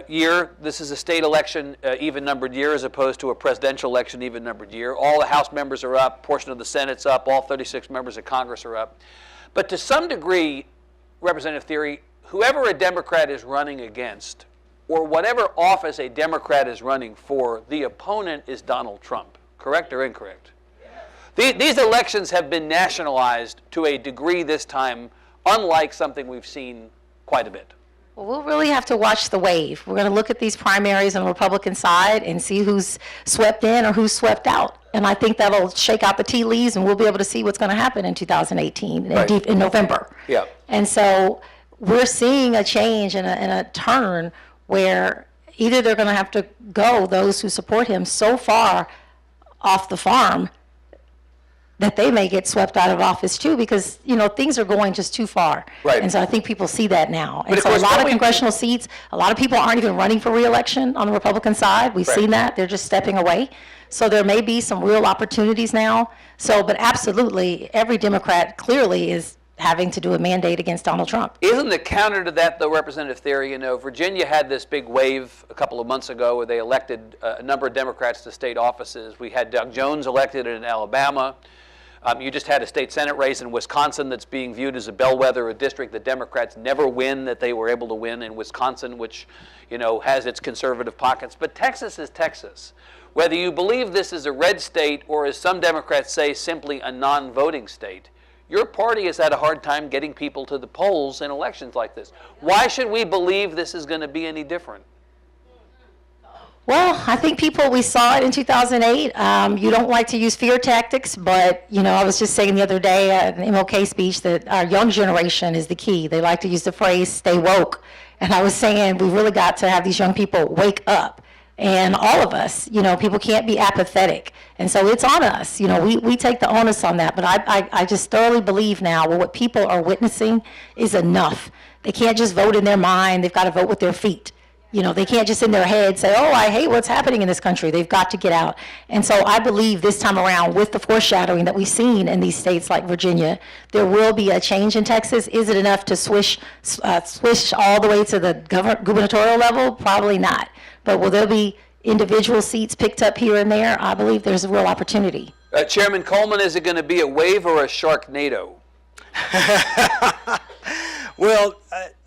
[SPEAKER 2] year. This is a state election even-numbered year as opposed to a presidential election even-numbered year. All the House members are up, portion of the Senate's up, all 36 members of Congress are up. But to some degree, Representative Thierry, whoever a Democrat is running against, or whatever office a Democrat is running for, the opponent is Donald Trump. Correct or incorrect? These elections have been nationalized to a degree this time, unlike something we've seen quite a bit.
[SPEAKER 4] Well, we'll really have to watch the wave. We're going to look at these primaries on the Republican side and see who's swept in or who's swept out. And I think that'll shake out the tea leaves, and we'll be able to see what's going to happen in 2018 in November.
[SPEAKER 2] Yeah.
[SPEAKER 4] And so we're seeing a change and a turn where either they're going to have to go, those who support him, so far off the farm that they may get swept out of office too, because, things are going just too far.
[SPEAKER 2] Right.
[SPEAKER 4] And so I think people see that now. And
[SPEAKER 2] of
[SPEAKER 4] so a
[SPEAKER 2] course,
[SPEAKER 4] lot
[SPEAKER 2] don't
[SPEAKER 4] of
[SPEAKER 2] we-
[SPEAKER 4] congressional seats, a lot of people aren't even running for reelection on the Republican side. We've
[SPEAKER 2] Right.
[SPEAKER 4] seen that. They're just stepping away. So there may be some real opportunities now. So, but absolutely, every Democrat clearly is having to do a mandate against Donald Trump.
[SPEAKER 2] Isn't the counter to that, though, Representative Thierry? Virginia had this big wave a couple of months ago where they elected a number of Democrats to state offices. We had Doug Jones elected in Alabama. You just had a state Senate race in Wisconsin that's being viewed as a bellwether, a district that Democrats never win, that they were able to win in Wisconsin, which, has its conservative pockets. But Texas is Texas. Whether you believe this is a red state or, as some Democrats say, simply a non-voting state, your party has had a hard time getting people to the polls in elections like this. Why should we believe this is going to be any different?
[SPEAKER 4] Well, I think we saw it in 2008. You don't like to use fear tactics, but, I was just saying the other day at an MLK speech that our young generation is the key. They like to use the phrase, stay woke. And I was saying we really got to have these young people wake up. And all of us, people can't be apathetic. And so it's on us. We take the onus on that. But I just thoroughly believe now what people are witnessing is enough. They can't just vote in their mind. They've got to vote with their feet. They can't just in their head say, oh, I hate what's happening in this country. They've got to get out. And so I believe this time around, with the foreshadowing that we've seen in these states like Virginia, there will be a change in Texas. Is it enough to swish all the way to the gubernatorial level? Probably not. But will there be individual seats picked up here and there? I believe there's a real opportunity.
[SPEAKER 2] Chairman Coleman, is it going to be a wave or a Sharknado?
[SPEAKER 3] Well,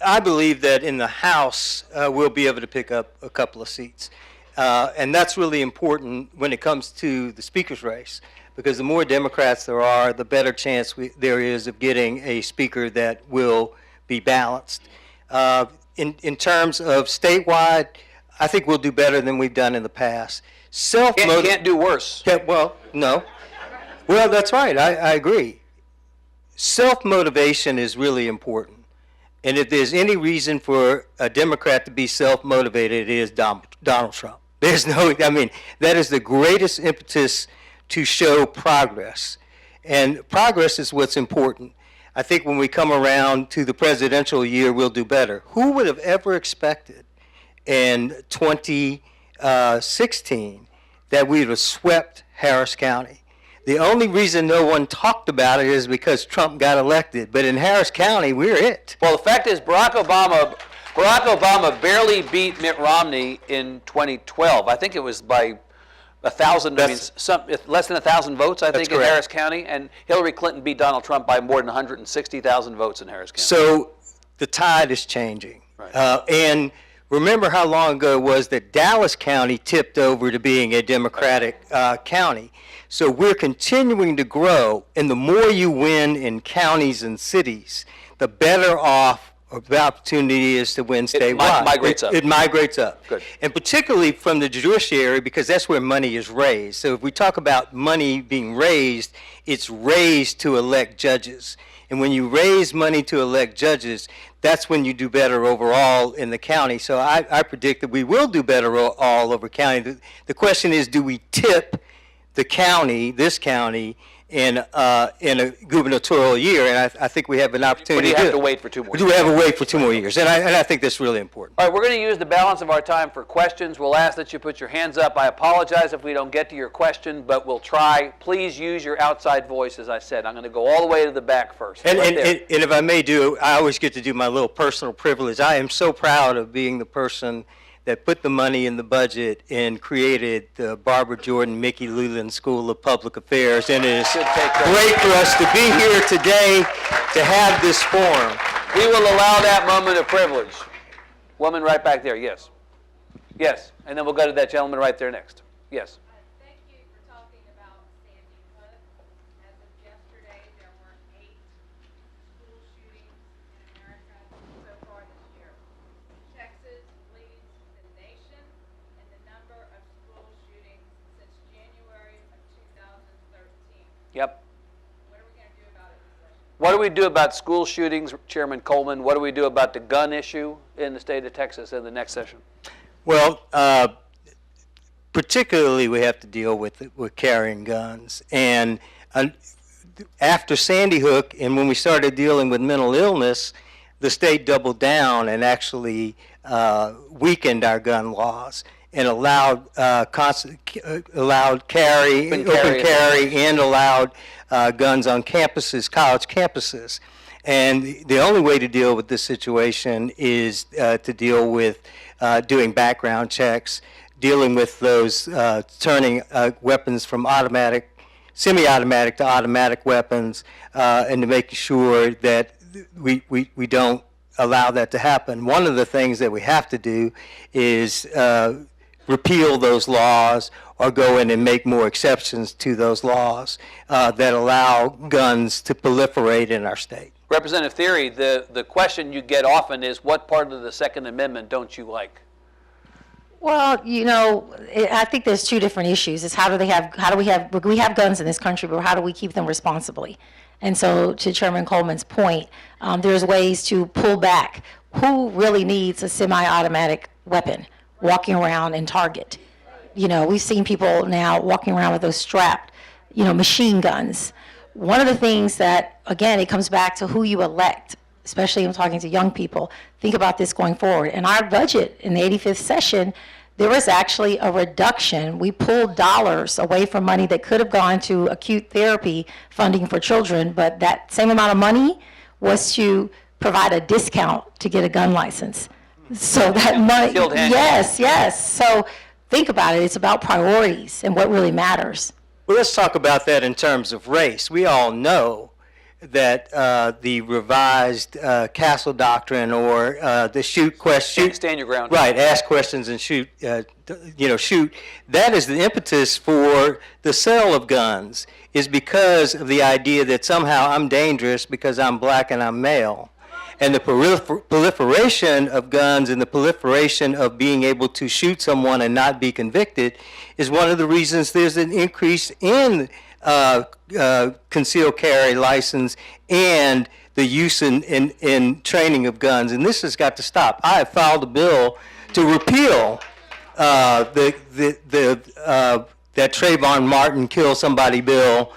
[SPEAKER 3] I believe that in the House, we'll be able to pick up a couple of seats. And that's really important when it comes to the speaker's race, because the more Democrats there are, the better chance there is of getting a speaker that will be balanced. In terms of statewide, I think we'll do better than we've done in the past.
[SPEAKER 2] Can't do worse.
[SPEAKER 3] Well, no. Well, that's right. I agree. Self-motivation is really important. And if there's any reason for a Democrat to be self-motivated, it is Donald Trump. There's that is the greatest impetus to show progress. And progress is what's important. I think when we come around to the presidential year, we'll do better. Who would have ever expected in 2016 that we would have swept Harris County? The only reason no one talked about it is because Trump got elected. But in Harris County, we're it.
[SPEAKER 2] Well, the fact is Barack Obama barely beat Mitt Romney in 2012. I think it was by 1,000, less than 1,000 votes, I think, in Harris County. And Hillary Clinton beat Donald Trump by more than 160,000 votes in Harris County.
[SPEAKER 3] So the tide is changing.
[SPEAKER 2] Right.
[SPEAKER 3] And remember how long ago it was that Dallas County tipped over to being a Democratic county. So we're continuing to grow, and the more you win in counties and cities, the better off the opportunity is to win statewide.
[SPEAKER 2] It migrates up.
[SPEAKER 3] It migrates up.
[SPEAKER 2] Good.
[SPEAKER 3] And particularly from the judiciary, because that's where money is raised. So if we talk about money being raised, it's raised to elect judges. And when you raise money to elect judges, that's when you do better overall in the county. So I predict that we will do better all over county. The question is, do we tip the county, this county, in a gubernatorial year? And I think we have an opportunity
[SPEAKER 2] But
[SPEAKER 3] to
[SPEAKER 2] you
[SPEAKER 3] do
[SPEAKER 2] have to
[SPEAKER 3] it.
[SPEAKER 2] wait for 2 more
[SPEAKER 3] We
[SPEAKER 2] years.
[SPEAKER 3] do have to wait for 2 more years, and I think that's really important.
[SPEAKER 2] All right, we're going to use the balance of our time for questions. We'll ask that you put your hands up. I apologize if we don't get to your question, but we'll try. Please use your outside voice, as I said. I'm going to go all the way to the back first.
[SPEAKER 3] And,
[SPEAKER 2] right
[SPEAKER 3] and,
[SPEAKER 2] there.
[SPEAKER 3] and if I may do, I always get to do my little personal privilege. I am so proud of being the person that put the money in the budget and created the Barbara Jordan Mickey Leland School of Public Affairs. And it is great for us to be here today to have this forum.
[SPEAKER 2] We will allow that moment of privilege. Woman right back there, yes. Yes, and then we'll go to that gentleman right there next. Yes.
[SPEAKER 5] Thank you for talking about Sandy Hook. As of yesterday, there were 8 school shootings in America so far this year. Texas leads the nation in the number of school shootings since January of 2013.
[SPEAKER 2] Yep.
[SPEAKER 5] What are we going to do about it this session?
[SPEAKER 2] What do we do about school shootings, Chairman Coleman? What do we do about the gun issue in the state of Texas in the next session?
[SPEAKER 3] Well, particularly we have to deal with carrying guns. And after Sandy Hook and when we started dealing with mental illness, the state doubled down and actually weakened our gun laws and allowed carry, open carry, and allowed guns on campuses, college campuses. And the only way to deal with this situation is to deal with doing background checks, dealing with those turning weapons from automatic, semi-automatic to automatic weapons, and to make sure that we don't allow that to happen. One of the things that we have to do is repeal those laws or go in and make more exceptions to those laws that allow guns to proliferate in our state.
[SPEAKER 2] Representative Thierry, the question you get often is, what part of the Second Amendment don't you like?
[SPEAKER 4] Well, you know, I think there's two different issues. Is we have guns in this country, but how do we keep them responsibly? And so to Chairman Coleman's point, there's ways to pull back. Who really needs a semi-automatic weapon walking around and target? You know, we've seen people now walking around with those strapped, machine guns. One of the things that, again, it comes back to who you elect, especially I'm talking to young people. Think about this going forward. In our budget in the 85th session, there was actually a reduction. We pulled dollars away from money that could have gone to acute therapy funding for children, but that same amount of money was to provide a discount to get a gun license. So that money, yes. So think about it. It's about priorities and what really matters.
[SPEAKER 3] Well, let's talk about that in terms of race. We all know that the revised Castle Doctrine, or the shoot question,
[SPEAKER 2] stand your ground,
[SPEAKER 3] right? Ask questions and shoot. Shoot. That is the impetus for the sale of guns. Is because of the idea that somehow I'm dangerous because I'm black and I'm male. And the proliferation of guns and the proliferation of being able to shoot someone and not be convicted is one of the reasons there's an increase in concealed carry license and the use in training of guns. And this has got to stop. I have filed a bill to repeal that Trayvon Martin kill somebody bill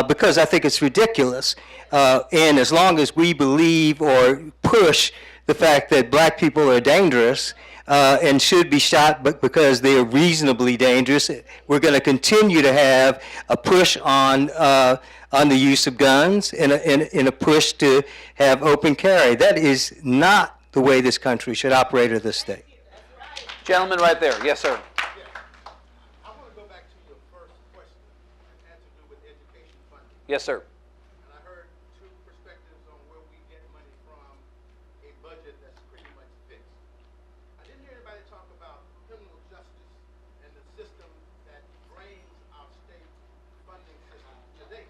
[SPEAKER 3] because I think it's ridiculous. And as long as we believe or push the fact that black people are dangerous and should be shot, but because they are reasonably dangerous, we're going to continue to have a push on the use of guns and a push to have open carry. That is not the way this country should operate or this state.
[SPEAKER 2] Gentleman right there. Yes, sir.
[SPEAKER 6] I want to go back to your first question. It had to do with education funding.
[SPEAKER 2] Yes, sir.
[SPEAKER 6] And I heard two perspectives on where we get money from a budget that's pretty much fixed. I didn't hear anybody talk about criminal justice and the system that drains our state funding system today.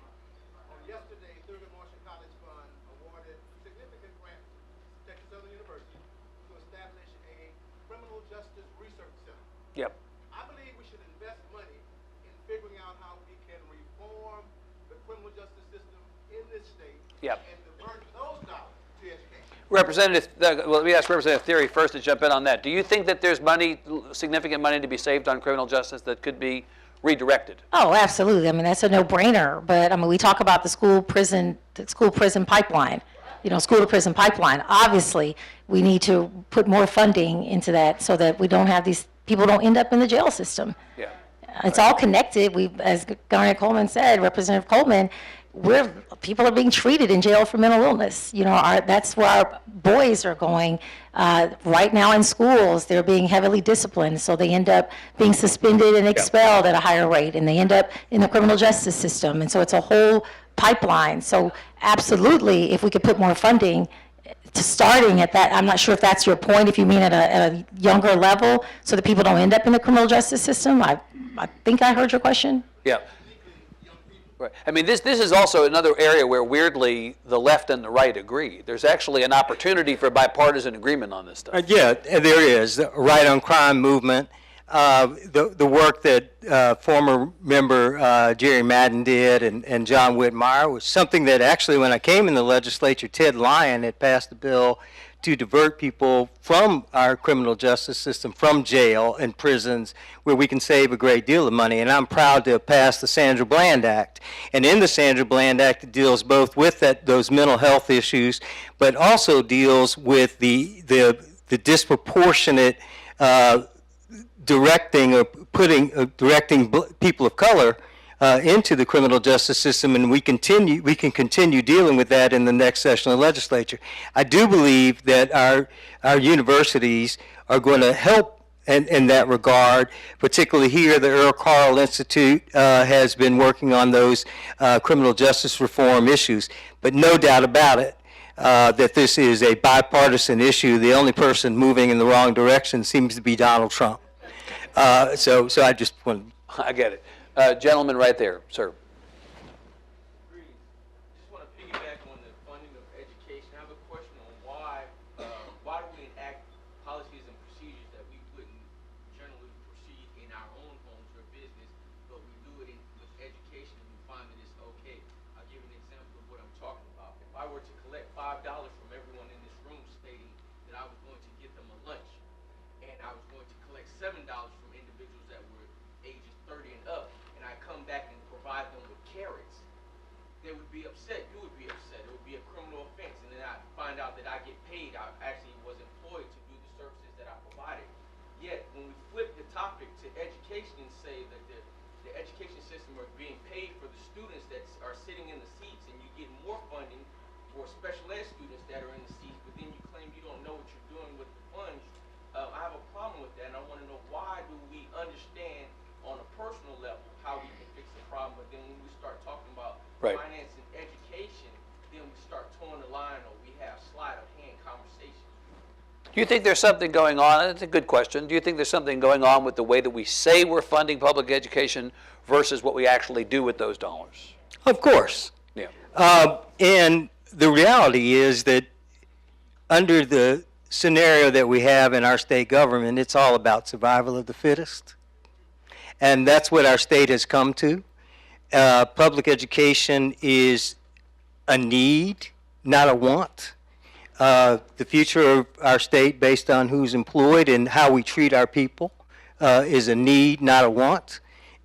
[SPEAKER 6] On yesterday, Thurgood Marshall College Fund awarded significant grant to Texas Southern University to establish a criminal justice research center.
[SPEAKER 2] Yep.
[SPEAKER 6] I believe we should invest money in figuring out how we can reform the criminal justice system in this state.
[SPEAKER 2] Yep.
[SPEAKER 6] And divert those dollars to education.
[SPEAKER 2] Representative, well, let me ask Representative Thierry first to jump in on that. Do you think that there's money, significant money to be saved on criminal justice that could be redirected?
[SPEAKER 4] Oh, absolutely. I mean, that's a no-brainer. But I mean, we talk about the school prison pipeline, school to prison pipeline. Obviously, we need to put more funding into that so that we don't have these people don't end up in the jail system.
[SPEAKER 2] Yeah.
[SPEAKER 4] It's all connected. As Garnet Coleman said, Representative Coleman, people are being treated in jail for mental illness. That's where our boys are going right now in schools. They're being heavily disciplined, so they end up being suspended and expelled at a higher rate, and they end up in the criminal justice system. And so it's a whole pipeline. So absolutely, if we could put more funding to starting at that, I'm not sure if that's your point, if you mean at a younger level, so that people don't end up in the criminal justice system. I think I heard your question.
[SPEAKER 2] Yeah. Right. I mean, this is also another area where, weirdly, the left and the right agree. There's actually an opportunity for bipartisan agreement on this stuff.
[SPEAKER 3] Yeah, there is. The Right on Crime movement, the work that former member Jerry Madden did and John Whitmire was something that actually, when I came in the legislature, Ted Lyon had passed a bill to divert people from our criminal justice system, from jail and prisons, where we can save a great deal of money. And I'm proud to have passed the Sandra Bland Act. And in the Sandra Bland Act, it deals both with those mental health issues, but also deals with the disproportionate directing or directing people of color into the criminal justice system, and we can continue dealing with that in the next session of the legislature. I do believe that our universities are going to help in that regard, particularly here. The Earl Carl Institute has been working on those criminal justice reform issues, but no doubt about it that this is a bipartisan issue. The only person moving in the wrong direction seems to be Donald Trump. So I just want.
[SPEAKER 2] I get it. Gentleman right there, sir.
[SPEAKER 7] Just want to piggyback on the funding of education. I have a question on why do we enact policies and procedures that we wouldn't generally proceed in our own homes or business, but we do it with education and we find that it's okay. I'll give you an example of what I'm talking about. If I were to collect $5 from everyone in this room stating that I was going to get them a lunch, and I was going to collect $7 from individuals that were ages 30 and up, and I come back and provide them with carrots, they would be upset. You would be upset. It would be a criminal offense, and then I find out that I get paid. I actually was employed to do the services that I provided. Yet, when we flip the topic to education and say that the education system are being paid for the students that are sitting in the seats, and you get more funding for special ed students that are in the seats, but then you claim you don't know what you're doing with the funds, I have a problem with that, and I want to know, why do we understand on a personal level how we can fix the problem, but then when we start talking about
[SPEAKER 2] Right.
[SPEAKER 7] finance and education, then we start towing the line, or we have sleight of hand conversations.
[SPEAKER 2] Do you think there's something going on? That's a good question. Do you think there's something going on with the way that we say we're funding public education versus what we actually do with those dollars?
[SPEAKER 3] Of course.
[SPEAKER 2] Yeah.
[SPEAKER 3] And the reality is that under the scenario that we have in our state government, it's all about survival of the fittest. And that's what our state has come to. Public education is a need, not a want. The future of our state, based on who's employed and how we treat our people, is a need, not a want.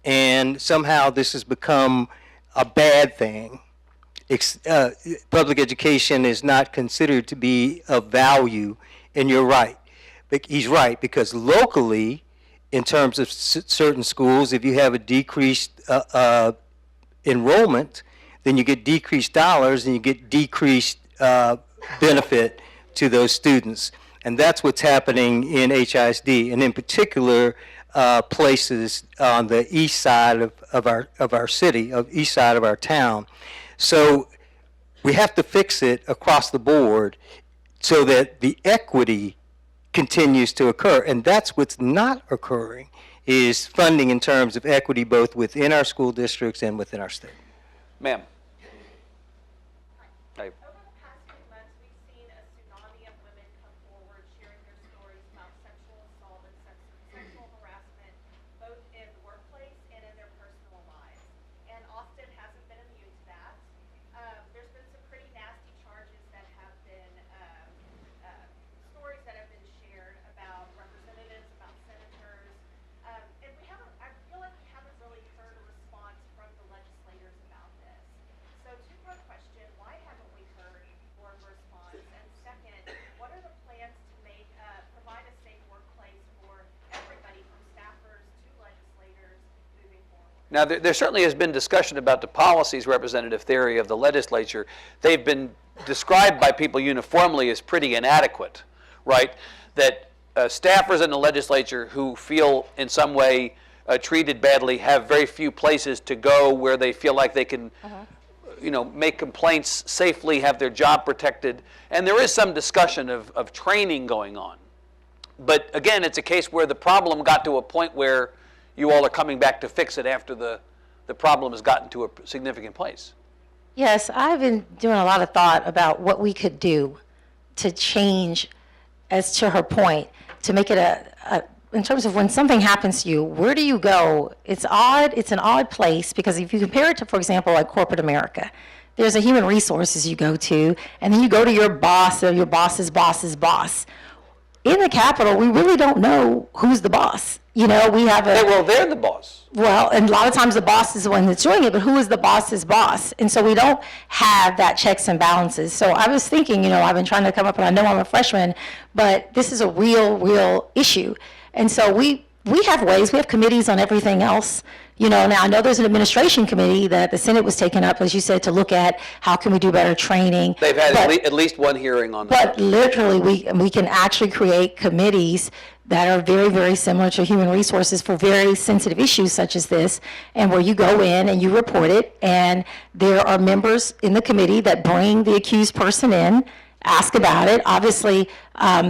[SPEAKER 3] And somehow this has become a bad thing. Public education is not considered to be of value, and you're right. He's right, because locally, in terms of certain schools, if you have a decreased enrollment, then you get decreased dollars and you get decreased benefit to those students. And that's what's happening in HISD, and in particular, places on the east side of our city, east side of our town. So we have to fix it across the board so that the equity continues to occur. And that's what's not occurring, is funding in terms of equity both within our school districts and within our state.
[SPEAKER 2] Ma'am. Hey.
[SPEAKER 5] Over the past few months, we've seen a tsunami of women come forward sharing their stories about sexual assault and sexual harassment, both in the workplace and in their personal lives. And Austin hasn't been immune to that. There's been some pretty nasty charges that have been, stories that have been shared about representatives, about senators. And I feel like we haven't really heard a response from the legislators about this. So two-part question, why haven't we heard more of a response? And second, what are the plans to provide a safe workplace for everybody from staffers to legislators moving forward?
[SPEAKER 2] Now, there certainly has been discussion about the policies, Representative Thierry, of the legislature. They've been described by people uniformly as pretty inadequate, right? That staffers in the legislature who feel in some way treated badly have very few places to go where they feel like they can make complaints safely, have their job protected. And there is some discussion of training going on. But again, it's a case where the problem got to a point where you all are coming back to fix it after the problem has gotten to a significant place.
[SPEAKER 4] Yes, I've been doing a lot of thought about what we could do to change, as to her point, to make it in terms of when something happens to you, where do you go? It's odd. It's an odd place, because if you compare it to, for example, like corporate America, there's a human resources you go to, and then you go to your boss or your boss's boss's boss. In the Capitol, we really don't know who's the boss. You know, we have
[SPEAKER 2] Well, they're the boss.
[SPEAKER 4] well, and a lot of times the boss is the one that's doing it, but who is the boss's boss? And so we don't have that checks and balances. So I was thinking, you know, I've been trying to come up, and I know I'm a freshman, but this is a real issue. And so we have ways, we have committees on everything else. You know, now I know there's an administration committee that the Senate was taking up, as you said, to look at how can we do better training.
[SPEAKER 2] They've had
[SPEAKER 4] But-
[SPEAKER 2] at least one hearing on that.
[SPEAKER 4] but literally, we can actually create committees that are very similar to human resources for very sensitive issues such as this, and where you go in and you report it, and there are members in the committee that bring the accused person in, ask about it. Obviously,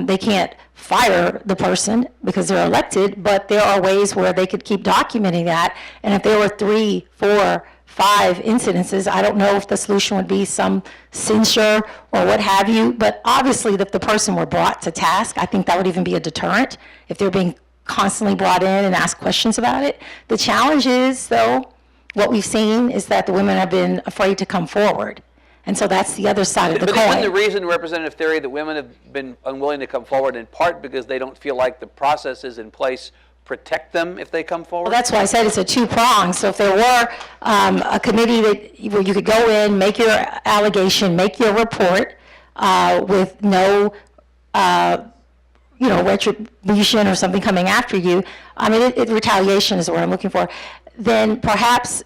[SPEAKER 4] they can't fire the person because they're elected, but there are ways where they could keep documenting that. And if there were 3, 4, 5 incidences, I don't know if the solution would be some censure or what have you, but obviously if the person were brought to task, I think that would even be a deterrent if they're being constantly brought in and asked questions about it. The challenge is, though, what we've seen is that the women have been afraid to come forward. And so that's the other side of the
[SPEAKER 2] But
[SPEAKER 4] coin.
[SPEAKER 2] isn't the reason, Representative Thierry, that women have been unwilling to come forward in part because they don't feel like the processes in place protect them if they come forward?
[SPEAKER 4] Well, that's why I said it's a two-pronged. So if there were a committee where you could go in, make your allegation, make your report with no, retribution or something coming after you, I mean, retaliation is what I'm looking for, then perhaps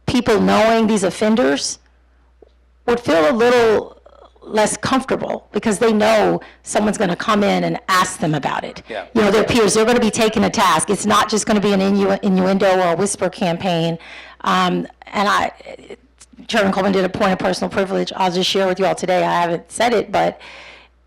[SPEAKER 4] people knowing these offenders would feel a little less comfortable because they know someone's going to come in and ask them about it.
[SPEAKER 2] Yeah.
[SPEAKER 4] You know, their peers, they're going to be taken to task. It's not just going to be an innuendo or a whisper campaign. Chairman Coleman did a point of personal privilege. I'll just share with you all today. I haven't said it, but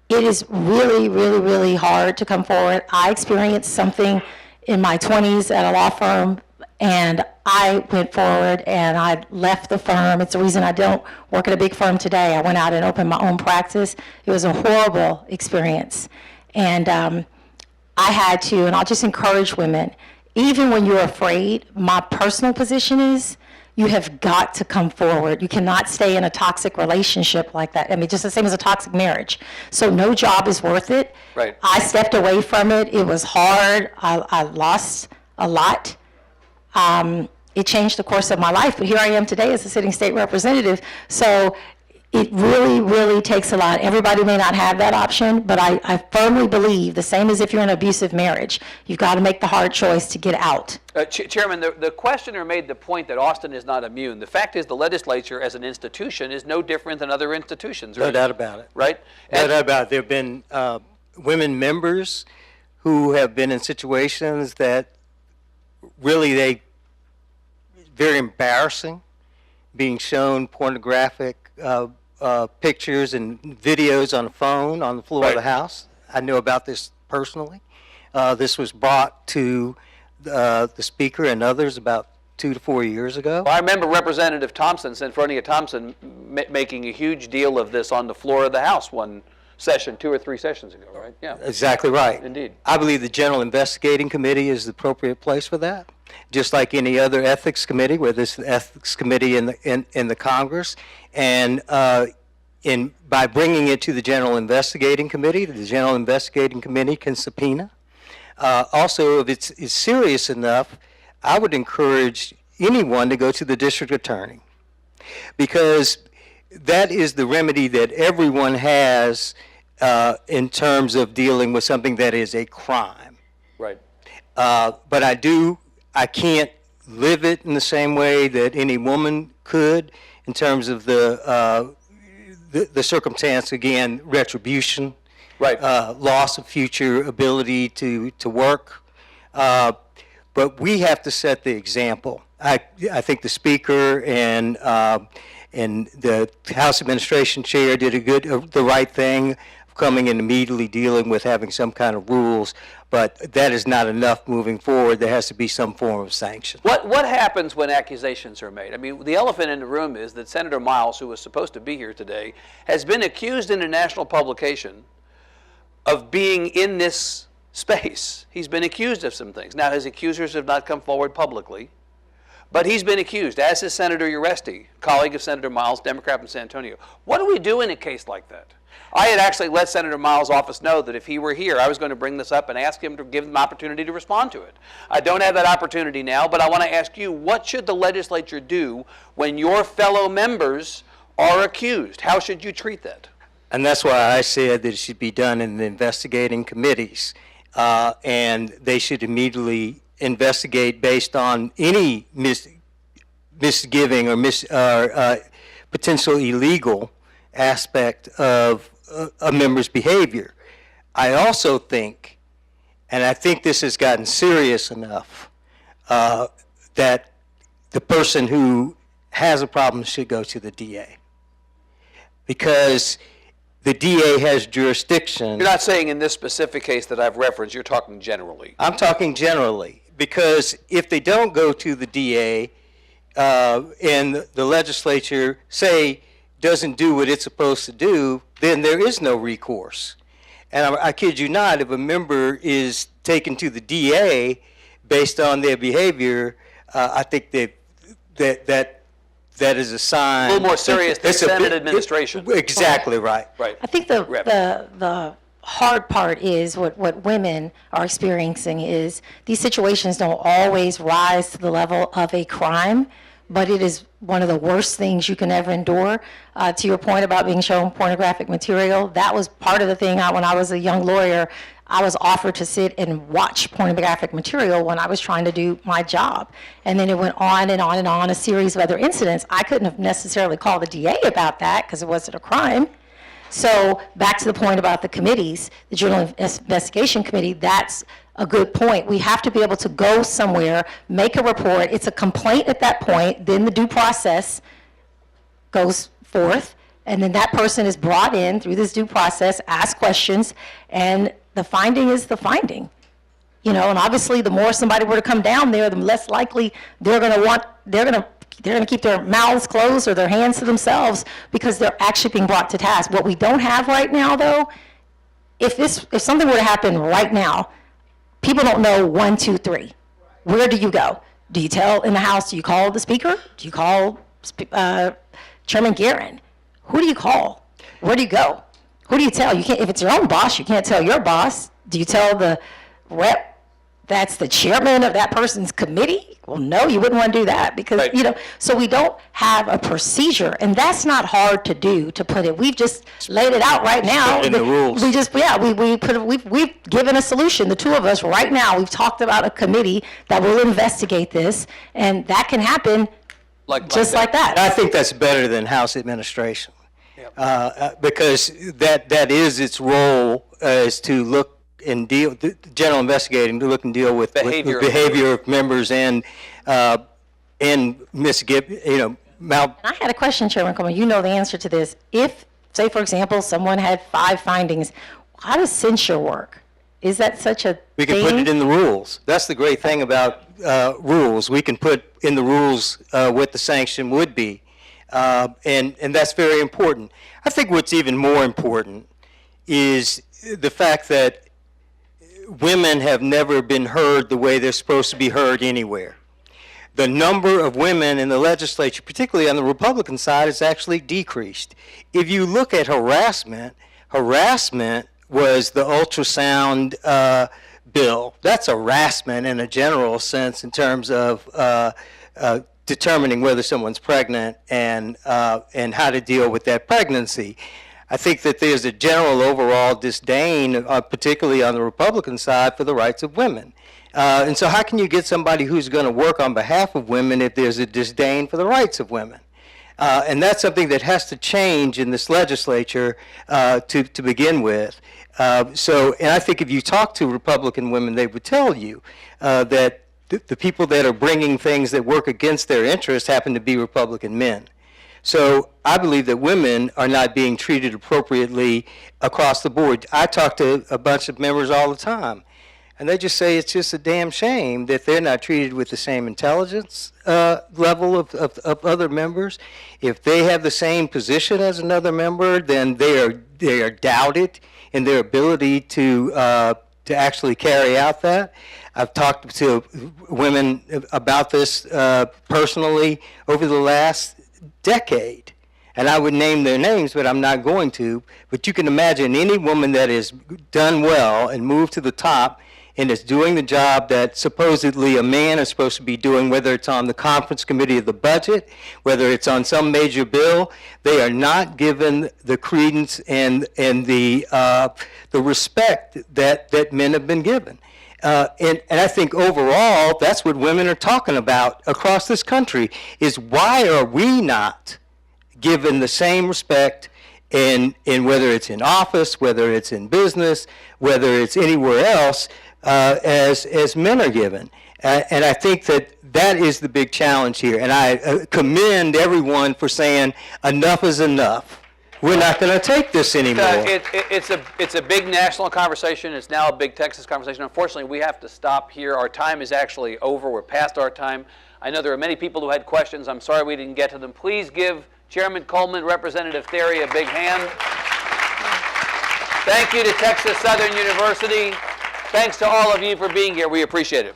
[SPEAKER 4] it is really hard to come forward. I experienced something in my 20s at a law firm, and I went forward and I left the firm. It's the reason I don't work at a big firm today. I went out and opened my own practice. It was a horrible experience. And I had to, and I'll just encourage women, even when you're afraid, my personal position is you have got to come forward. You cannot stay in a toxic relationship like that. I mean, just the same as a toxic marriage. So no job is worth it.
[SPEAKER 2] Right.
[SPEAKER 4] I stepped away from it. It was hard. I lost a lot. It changed the course of my life, but here I am today as a sitting state representative. So it really takes a lot. Everybody may not have that option, but I firmly believe, the same as if you're in an abusive marriage, you've got to make the hard choice to get out.
[SPEAKER 2] Chairman, the questioner made the point that Austin is not immune. The fact is the legislature as an institution is no different than other institutions.
[SPEAKER 3] No doubt about it.
[SPEAKER 2] Right?
[SPEAKER 3] No doubt about it. There have been women members who have been in situations that really very embarrassing, being shown pornographic pictures and videos on the phone on the floor of the House. I know about this personally. This was brought to the Speaker and others about 2 to 4 years ago.
[SPEAKER 2] Well, I remember Representative Thompson, Senfronia Thompson, making a huge deal of this on the floor of the House one session, 2 or 3 sessions ago, right? Yeah.
[SPEAKER 3] Exactly right.
[SPEAKER 2] Indeed.
[SPEAKER 3] I believe the General Investigating Committee is the appropriate place for that, just like any other ethics committee, where this is the ethics committee in the Congress. And by bringing it to the General Investigating Committee, the General Investigating Committee can subpoena. Also, if it's serious enough, I would encourage anyone to go to the district attorney, because that is the remedy that everyone has in terms of dealing with something that is a crime.
[SPEAKER 2] Right.
[SPEAKER 3] But I can't live it in the same way that any woman could in terms of the circumstance, again, retribution,
[SPEAKER 2] Right.
[SPEAKER 3] loss of future ability to work. But we have to set the example. I think the Speaker and the House Administration Chair did the right thing of coming and immediately dealing with having some kind of rules, but that is not enough moving forward. There has to be some form of sanction.
[SPEAKER 2] What happens when accusations are made? I mean, the elephant in the room is that Senator Miles, who was supposed to be here today, has been accused in a national publication of being in this space. He's been accused of some things. Now, his accusers have not come forward publicly, But he's been accused, as is Senator Uresti, colleague of Senator Miles, Democrat from San Antonio. What do we do in a case like that? I had actually let Senator Miles' office know that if he were here, I was going to bring this up and ask him to give him an opportunity to respond to it. I don't have that opportunity now, but I want to ask you, what should the legislature do when your fellow members are accused? How should you treat that?
[SPEAKER 3] And that's why I said that it should be done in the investigating committees. And they should immediately investigate based on any misgiving or potential illegal aspect of a member's behavior. I also think, and I think this has gotten serious enough, that the person who has a problem should go to the DA. Because the DA has jurisdiction.
[SPEAKER 2] You're not saying in this specific case that I've referenced, you're talking generally.
[SPEAKER 3] I'm talking generally, because if they don't go to the DA and the legislature, say, doesn't do what it's supposed to do, then there is no recourse. And I kid you not, if a member is taken to the DA based on their behavior, I think that is a sign.
[SPEAKER 2] A little more serious than Senate administration.
[SPEAKER 3] Exactly right.
[SPEAKER 2] Right.
[SPEAKER 4] I think the hard part is what women are experiencing is these situations don't always rise to the level of a crime, but it is one of the worst things you can ever endure. To your point about being shown pornographic material, that was part of the thing. When I was a young lawyer, I was offered to sit and watch pornographic material when I was trying to do my job. And then it went on and on and on, a series of other incidents. I couldn't have necessarily called the DA about that because it wasn't a crime. So back to the point about the committees, the Journal Investigation Committee, that's a good point. We have to be able to go somewhere, make a report. It's a complaint at that point. Then the due process goes forth. And then that person is brought in through this due process, asked questions, and the finding is the finding. You know, and obviously the more somebody were to come down there, the less likely they're going to keep their mouths closed or their hands to themselves because they're actually being brought to task. What we don't have right now, though, if something were to happen right now, people don't know 1, 2, 3. Where do you go? Do you tell in the House? Do you call the Speaker? Do you call Chairman Guerin? Who do you call? Where do you go? Who do you tell? You can't. If it's your own boss, you can't tell your boss. Do you tell the rep that's the chairman of that person's committee? Well, no, you wouldn't want to do that because,
[SPEAKER 2] Right.
[SPEAKER 4] you know, so we don't have a procedure, and that's not hard to do, to put it. We've just laid it out right now.
[SPEAKER 3] In the rules.
[SPEAKER 4] We just, yeah, we've given a solution. The two of us right now, we've talked about a committee that will investigate this, and that can happen just like that.
[SPEAKER 3] I think that's better than House administration. Because that is its role, is to look and deal, the general investigating, to look and deal with
[SPEAKER 2] Behavior.
[SPEAKER 3] with behavior of members and misgive,
[SPEAKER 4] I had a question, Chairman Coleman. You know the answer to this. If, say, for example, someone had 5 findings, how does censure work? Is that such a
[SPEAKER 3] we can
[SPEAKER 4] thing?
[SPEAKER 3] put it in the rules. That's the great thing about rules. We can put in the rules what the sanction would be. And that's very important. I think what's even more important is the fact that women have never been heard the way they're supposed to be heard anywhere. The number of women in the legislature, particularly on the Republican side, has actually decreased. If you look at harassment was the ultrasound bill. That's harassment in a general sense in terms of determining whether someone's pregnant and how to deal with that pregnancy. I think that there's a general overall disdain, particularly on the Republican side, for the rights of women. And so how can you get somebody who's going to work on behalf of women if there's a disdain for the rights of women? And that's something that has to change in this legislature to begin with. And I think if you talk to Republican women, they would tell you that the people that are bringing things that work against their interests happen to be Republican men. So I believe that women are not being treated appropriately across the board. I talk to a bunch of members all the time, and they just say it's just a damn shame that they're not treated with the same intelligence level of other members. If they have the same position as another member, then they are doubted in their ability to actually carry out that. I've talked to women about this personally over the last decade. And I would name their names, but I'm not going to. But you can imagine any woman that has done well and moved to the top and is doing the job that supposedly a man is supposed to be doing, whether it's on the conference committee of the budget, whether it's on some major bill, they are not given the credence and the respect that men have been given. And I think overall, that's what women are talking about across this country, is why are we not given the same respect in whether it's in office, whether it's in business, whether it's anywhere else, as men are given. And I think that is the big challenge here. And I commend everyone for saying enough is enough. We're not going to take this anymore.
[SPEAKER 2] It's a big national conversation. It's now a big Texas conversation. Unfortunately, we have to stop here. Our time is actually over. We're past our time. I know there are many people who had questions. I'm sorry we didn't get to them. Please give Chairman Coleman, Representative Thierry a big hand. Thank you to Texas Southern University. Thanks to all of you for being here. We appreciate it.